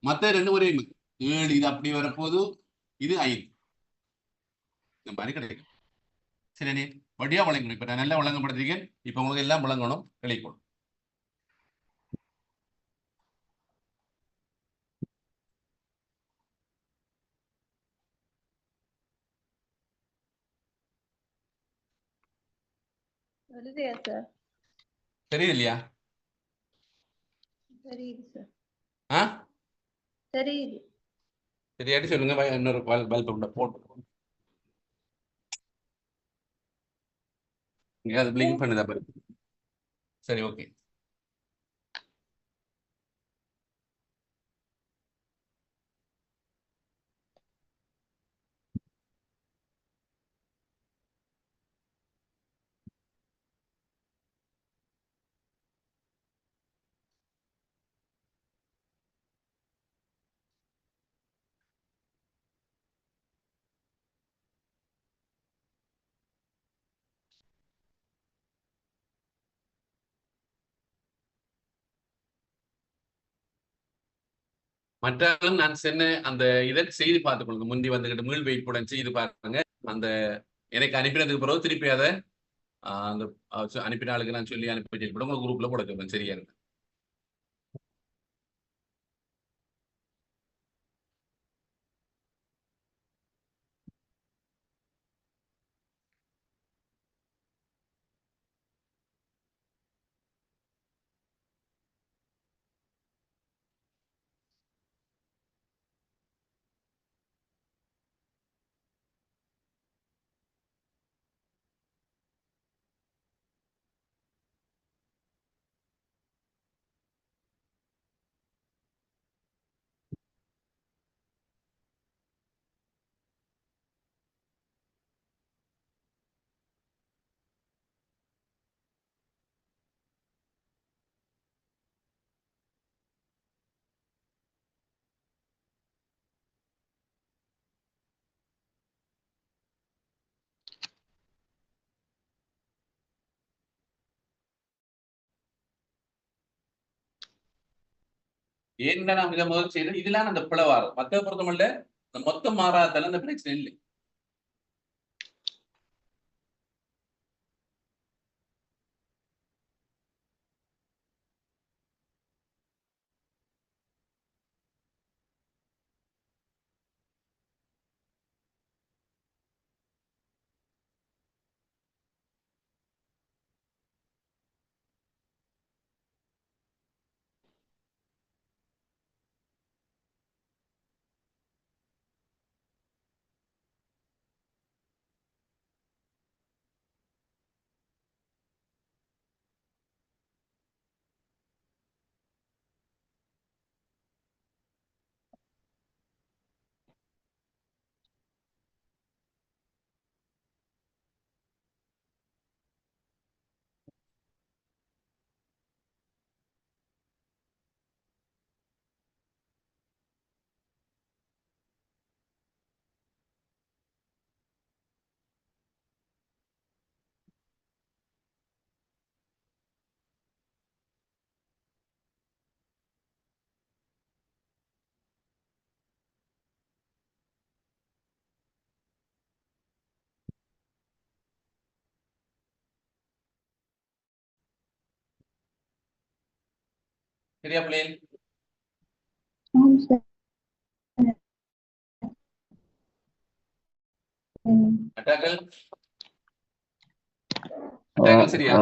மத்த ரெண்டு ஒரே 7. இது அப்படி வரப்போகுது. இது 5. இந்த மாதிரி கிடைக்கும். சரி வடியா வழங்கணும். இப்ப நான் நல்லா வழங்கப்படுத்திருக்கேன். இப்ப உங்களுக்கு எல்லாம் வழங்கணும். வெளிக்கணும். எழுதியா சார்? தெரியுது இல்லையா? தெரியுது சார். ஆ தெரியுது. சரியாட்டி சொல்லுங்க. இன்னொரு பல்ப் போட்டு அது பிளிங்க் பண்ணுதா பாரு. சரி ஓகே. மற்றாலும் நான் சென்ன அந்த இதை செய்து பார்த்துக் கொள்ளுங்க. முந்தி வந்துகிட்டு மீள் வைப்புடன் செய்து பாருங்க. அந்த எனக்கு அனுப்பினதுக்கு பிறகு திருப்பி அதை அந்த அனுப்பின ஆளுக்கு நான் சொல்லி அனுப்பி வச்சிருப்பேன். உங்க குரூப்ல போட சரியா இருக்கு. ஏன்னா நான் இதை முதல் செய்யறேன். இதெல்லாம் அந்த பிளவாரம் மற்ற பொருத்தமல்ல, இந்த மொத்தம் மாறாதால அந்த பிரச்சனை இல்லை. சரியா பிள்ளைகள்? அட்டாக்கள் சரியா?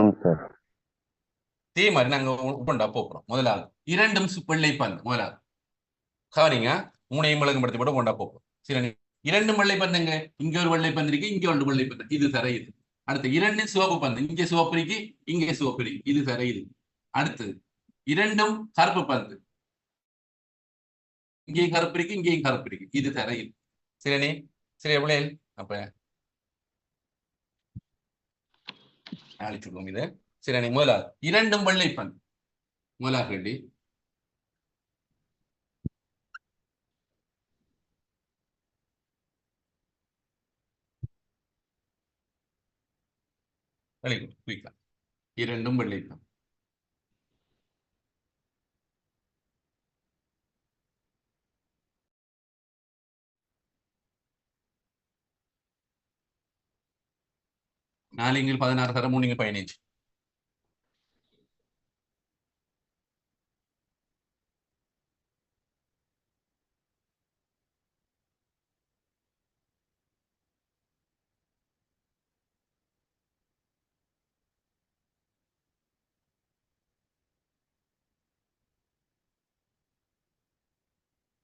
இதே மாதிரி நாங்க கொண்டா போறோம். முதலாவது இரண்டும் வெள்ளை பந்து. முதலாவது கவனிங்க, மூணையும் விளங்குபடுத்தி போட்டு கொண்டா போறோம். சரி, இரண்டும் வெள்ளை பந்துங்க. இங்க ஒரு வெள்ளை பந்து இருக்கு, இங்க ஒன்று வெள்ளை பந்து. இது தர இது. அடுத்து இரண்டு சிவப்பு பந்து. இங்க சிவப்பு இருக்கு, இங்க சிவப்பு இருக்கு. இது தர இது. அடுத்து இரண்டும் கருப்பு பந்து. இங்கேயும் கருப்பு இருக்கு, இங்கேயும் கருப்பு இருக்கு. இது தர இது. சரியானே? சரியா பிள்ளைகள்? அப்ப அழிச்சுடுவோம் இதை. சரியானே? முதலாவது இரண்டும் வெள்ளை பந்து. முதலாக வேண்டி இரண்டும் வெள்ளை பந்து. நாலு இங்கில் 16 தர, மூணு இங்கில் 15.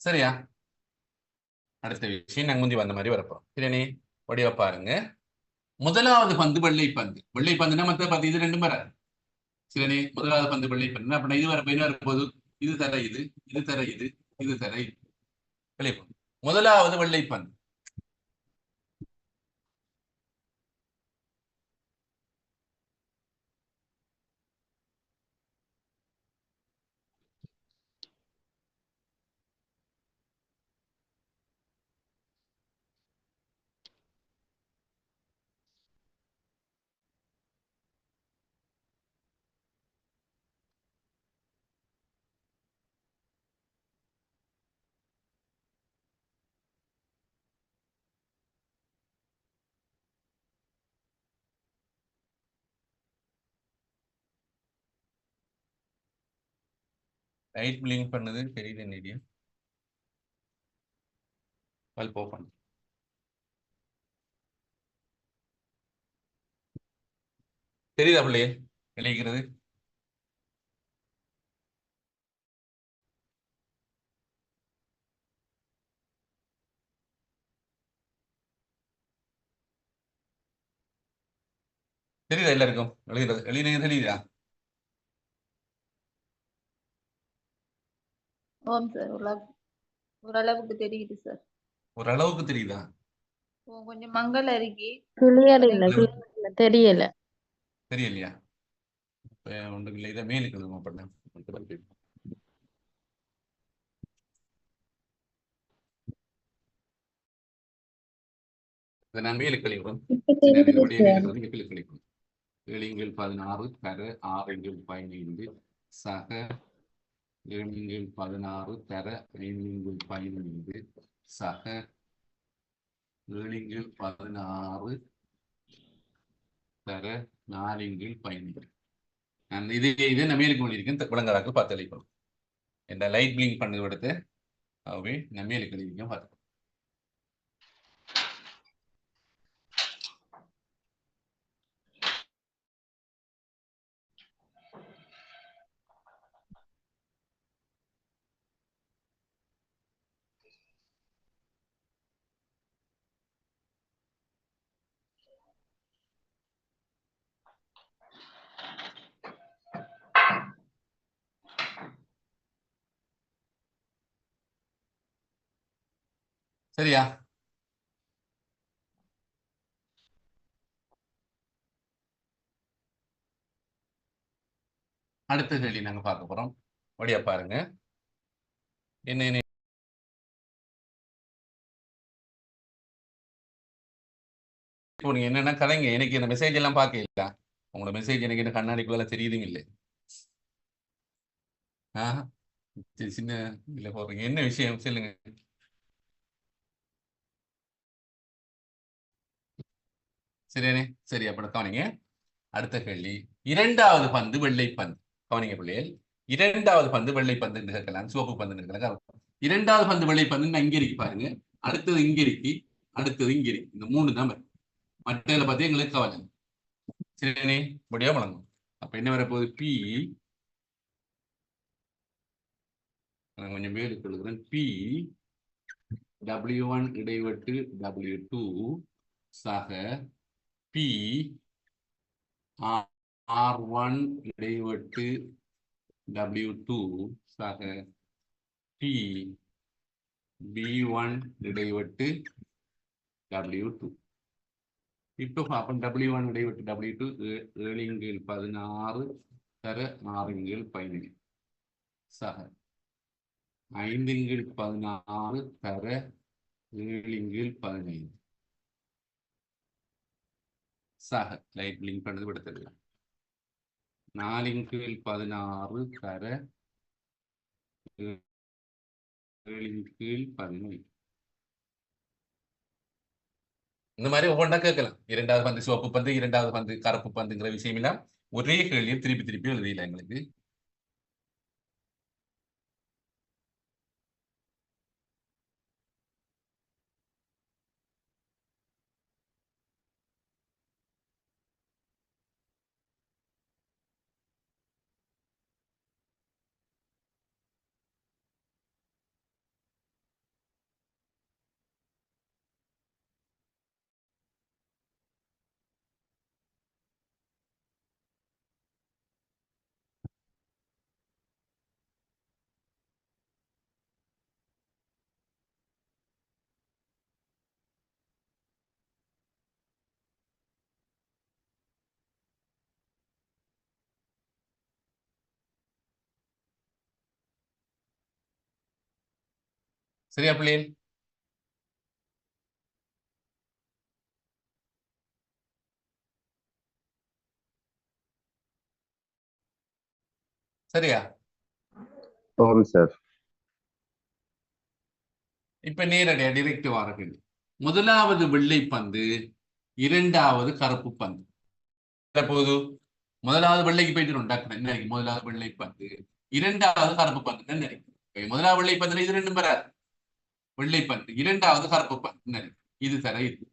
சரியா? அடுத்த விஷயம் நாங்க முந்தி வந்த மாதிரி வரப்போம். சரியானே? வடிவ பாருங்க. முதலாவது பந்து வெள்ளை பந்து. வெள்ளை பந்துனா மற்ற பந்து இது ரெண்டும் வராது. சரியானே? முதலாவது பந்து வெள்ளை பந்து. அப்படின்னா இது வரப்போது இது தர இது, இது தர இது, இது தர இது. வெள்ளை பந்து. முதலாவது வெள்ளை பந்து. லைட் பிளிங்க் பண்ணுது தெரியுது நீடியா பல்ப் ஓப்பன் தெரியுதா பிள்ளையே விளைக்கிறது தெரியுதா எல்லாருக்கும் எழுதுறது எழுதினீங்க தெரியுதா ஓம் சார் ஓரளவுக்கு தெரியுது சார் ஓரளவுக்கு தெரியுதா கொஞ்சம் மங்கலா இருக்கு கிளியர் இல்ல தெரியல தெரியலையா ஒன்றும் இல்லை இதை மேலுக்கு எழுதுமா பண்ணேன் இதை நான் மேலுக்கு எழுதுறேன் இப்ப தெரியுது சார். கீழே கழிக்கும் 7 × 16 தர 6 × 15 சக 7 × 16 தர 5 × 15 சக 7 × 16 தர 4 × 15 நான் இதே நான் மேலுக்கு எழுதியிருக்கேன் விளங்கராக்கு பார்த்து அளிக்கணும் இந்த லைட் பிளிங்க் பண்ணது எடுத்து அவை நான் மேலுக்கு எழுதியிருக்கேன் பார்த்து சரியா அடுத்த கேள்வி நாங்க பார்க்க போறோம் வழியா பாருங்க என்ன இப்போ நீங்க என்னன்னா கலைங்க எனக்கு இந்த மெசேஜ் எல்லாம் பார்க்கல உங்களோட மெசேஜ் எனக்கு என்ன கண்ணாடிக்குள்ள தெரியுதுங்க இல்லை சின்ன இல்ல போறீங்க என்ன விஷயம் சொல்லுங்க சரியானே சரி அப்படி கவனிங்க அடுத்த கேள்வி இரண்டாவது பந்து வெள்ளை பந்து கவனிங்க பிள்ளைகள் இரண்டாவது பந்து வெள்ளை பந்து கேட்கலாம் சிவப்பு பந்து இருக்கலாம் இரண்டாவது பந்து வெள்ளை பந்து இங்க இருக்கு பாருங்க அடுத்தது இங்க இருக்கு அடுத்தது இங்க இருக்கு இந்த 3 தான் மற்றதில் பத்தி எங்களுக்கு கவலை சரியானே முடியா வழங்கும் அப்ப என்ன வரப்போகுது பி நான் கொஞ்சம் மேலுக்கு எழுதுறேன் பி W1 இடைவெட்டு W2 சக பி R1 இடைவெட்டு W2 சக பி B1 இடைவெட்டு W2 இப்போ பார்ப்போம் W1 இடைவெட்டு W2 7 × 16 தர 6 × 15 சக 5 × 16 தர 7 × 15 சக லைட் பிளிங்க் பண்ணது படுத்தது 4 × 16 தர 7 × 15 இந்த மாதிரி ஒவ்வொன்றா கேட்கலாம் இரண்டாவது பந்து சிவப்பு பந்து இரண்டாவது பந்து கருப்பு பந்துங்கிற விஷயம் எல்லாம் ஒரே கேள்வியை திருப்பி திருப்பி எழுதிடல எங்களுக்கு சரியா பிள்ளைகள் சரியா சார் இப்ப நேரடியா டிரெக்ட் வர கேள்வி முதலாவது வெள்ளை பந்து இரண்டாவது கருப்பு பந்து போது முதலாவது வெள்ளைக்கு போயிட்டு டாக்டர் என்ன முதலாவது வெள்ளை பந்து இரண்டாவது கருப்பு பந்து நினைக்கும். முதலாவது வெள்ளை பந்து இது ரெண்டும் வராது. வெள்ளை பந்து இரண்டாவது கருப்பு பந்து நினைக்கும். இது தர இது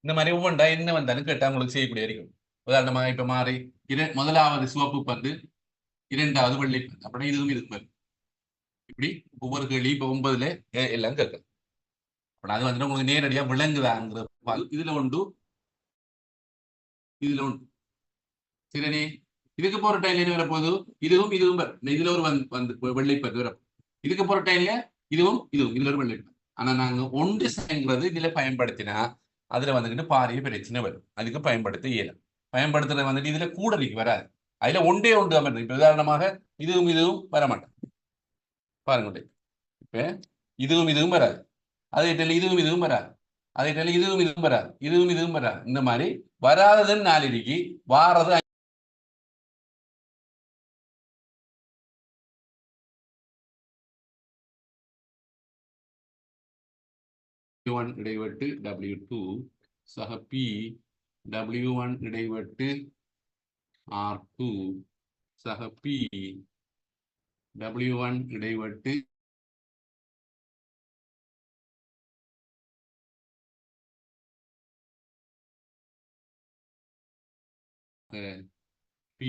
இந்த மாதிரி ஒவ்வொன்றா என்ன வந்தாலும் கேட்டா உங்களுக்கு செய்யக்கூடிய இருக்கும். உதாரணமாக இப்ப மாறி முதலாவது சிவப்பு பந்து இரண்டாவது வெள்ளை பந்து அப்படின்னா இதுவும் இதுக்கு வரும். இப்படி ஒவ்வொரு கேள்வி இப்ப 9ல எல்லாம் கேட்கும். அது வந்துட்டு உங்களுக்கு நேரடியா விளங்குதாங்கிற இதுல உண்டு இதுல உண்டு. சரினே, இதுக்கு போற டைம்ல என்ன வரப்போகுது? இதுவும் இதுவும் வரும். இதுல ஒரு வந்து வெள்ளை பந்து வரும். இதுக்கு போற டைம்ல இதுவும் இதுல ஒரு வெள்ளை பந்து. ஆனா நாங்க ஒன்று செய்கிறது இதுல பயன்படுத்தினா அதுல வந்துட்டு பாரிய பிரச்சனை வரும். அதுக்கு பயன்படுத்த இயலும். பயன்படுத்துறது வந்துட்டு இதுல கூடலிக்கு வராது. அதுல ஒன்றே ஒன்று அமர்ந்து இப்ப உதாரணமாக இதுவும் இதுவும் வரமாட்டேன் பாருங்க. இப்ப இதுவும் இதுவும் வராது. அதே டைம்ல இதுவும் இதுவும் வராது. அதே டைம்ல இதுவும் இதுவும் வராது. இதுவும் இதுவும் வராது. இந்த மாதிரி வராததுன்னு 4 இருக்கு, வாரது 1 இடைவெட்டு W2 சக P W1 இடைவெட்டு R2 சக P W1 இடைவெட்டு P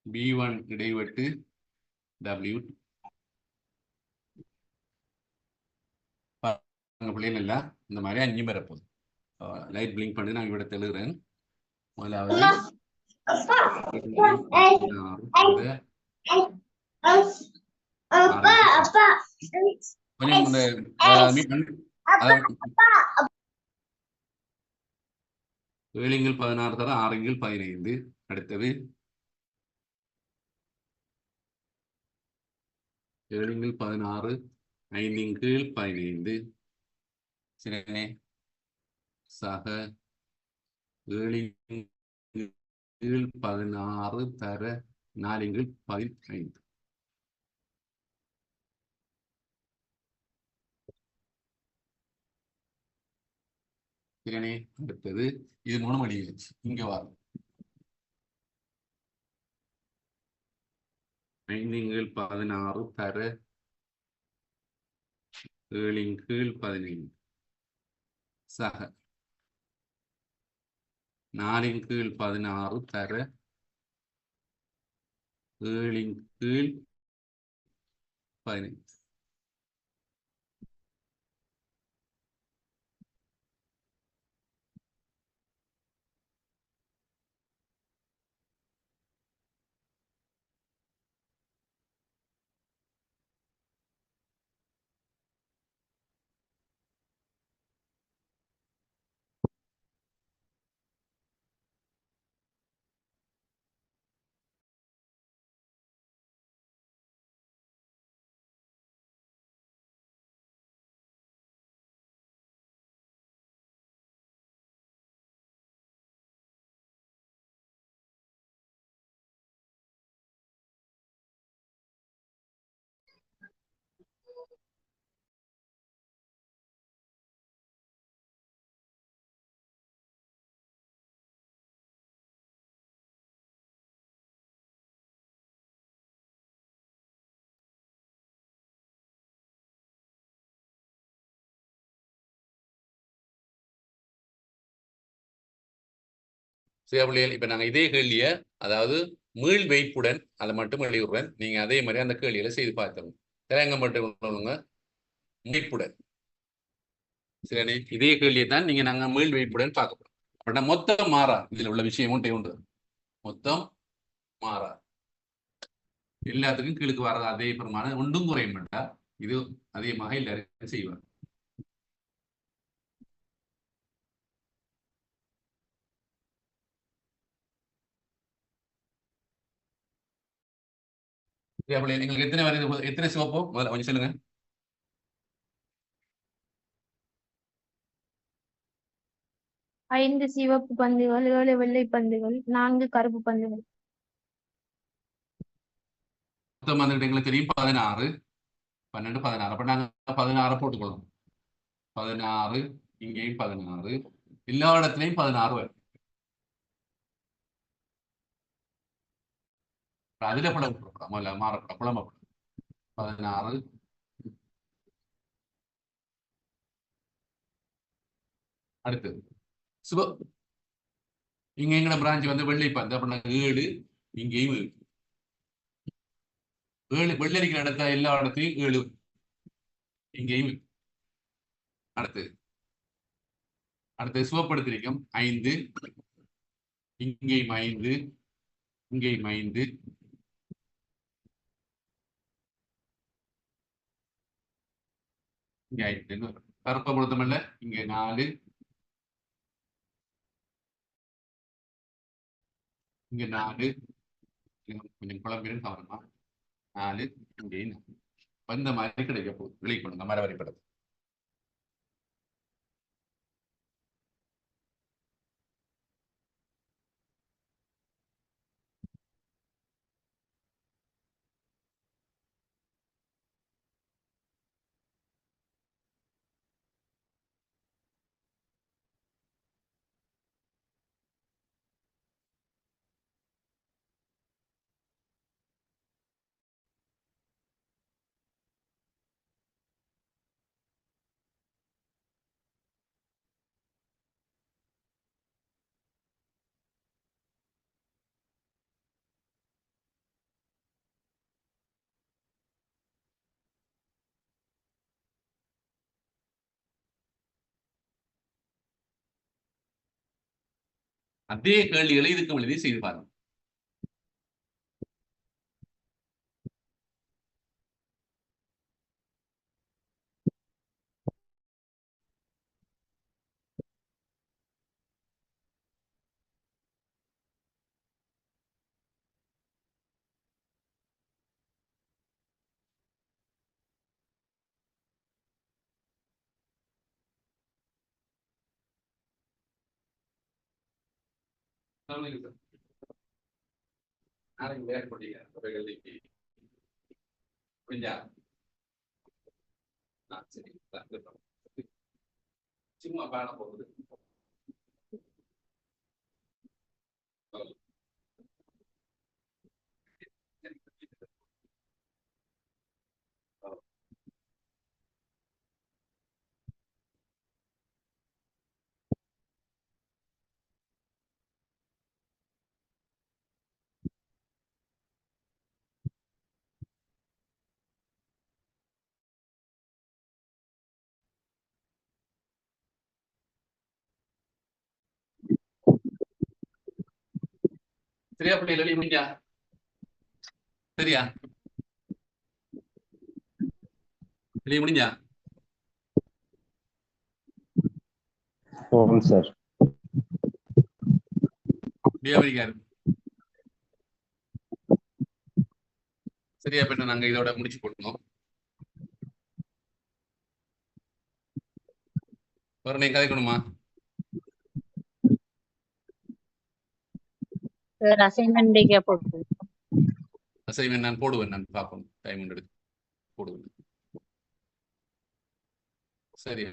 B1 இடைவெட்டு W2. பிள்ளைகள் எல்லாம் இந்த மாதிரி 5 வரப்போகுது. லைட் பிளிங்க் பண்ணி நான் இவ்வளவு எழுதுறேன். முதலாவது ஏழிங்கில் 16 தர 6 15. அடுத்தது 7 16 5 15. சரிண்ணே, சக 7 16 தர 4 15. சரிண்ணே, அடுத்தது இது 3 மணி வச்சு இங்க வரும். 5 16 தர 7 15 சக 4 16 தர 7 15. சிவபிள்ளைகள் இப்ப நாங்க இதே கேள்விய அதாவது மீள் வைப்புடன் அதை மட்டும் எழுதிடுறேன். நீங்க அதே மாதிரி அந்த கேள்வியில செய்து பார்த்துருங்க. திரையங்க மட்டும் மீட்புடன். சரி, இதே கேள்வியை தான் நீங்க நாங்க மீள் வைப்புடன் பார்க்க போறோம். அப்படின்னா மொத்தம் மாறா. இதுல உள்ள விஷயம் உண்டு, மொத்தம் மாறா. எல்லாத்துக்கும் கீழுக்கு வர்றது அதே பிரமாணம் ஒன்றும் குறைய மாட்டா. இது அதிகமாக எல்லாரும் செய்வார். எங்களுக்கு எத்தனை வருது? எத்தனை சிவப்போ முதல்ல கொஞ்சம் சொல்லுங்க. 5 சிவப்பு பந்துகள், 7 வெள்ளை பந்துகள், 4 கருப்பு பந்துகள். மொத்தம் வந்துட்டு எங்களுக்கு தெரியும் 16, 12, 16. அப்ப நாங்க 16 போட்டுக்கொள்ளணும். 16, இங்கேயும் 16, எல்லா இடத்துலையும் 16 வரும். அதுல புலம்பப்படும், முதல்ல மாறப்படும், புலம்பப்படும். 16. அடுத்தது சிவ இங்க எங்கட பிரான்ச் வந்து வெள்ளை பந்து, அப்படின்னா 7, இங்கேயும் 7. 7 வெள்ளை அடிக்கிற இடத்த எல்லா இடத்தையும் 7, இங்கேயும் 7. அடுத்து சிவப்படுத்திருக்கும் 5, இங்கேயும் 5, இங்கேயும் 5, இங்க 5. கருப்பை பொருத்தமல்ல, இங்க 4, இங்க 4, கொஞ்சம் குழம்பிடும் கவனமா. 4, இங்கேயும் 4. இந்த மாதிரி கிடைக்க போகுது வெளிக்கொண்டு இந்த மாதிரி வரைபடத்தை. அதே கேள்விகளை இதுக்கு எழுதி செய்து பாருங்க. சும்மா பாட போகுது. சரியா பிள்ளைகள் எழுதி முடிஞ்சா? சரியா எழுதி முடிஞ்சா? ஓம் சார். சரியா பண்ண நாங்க இதோட முடிச்சு போட்டோம். ஒரு நீ கதைக்கணுமா? சார் அசைன்மெண்ட் போட்டு அசைன்மெண்ட் நான் போடுவேன், நான் பார்ப்போம், டைம் எடுத்து போடுவேன். சரி.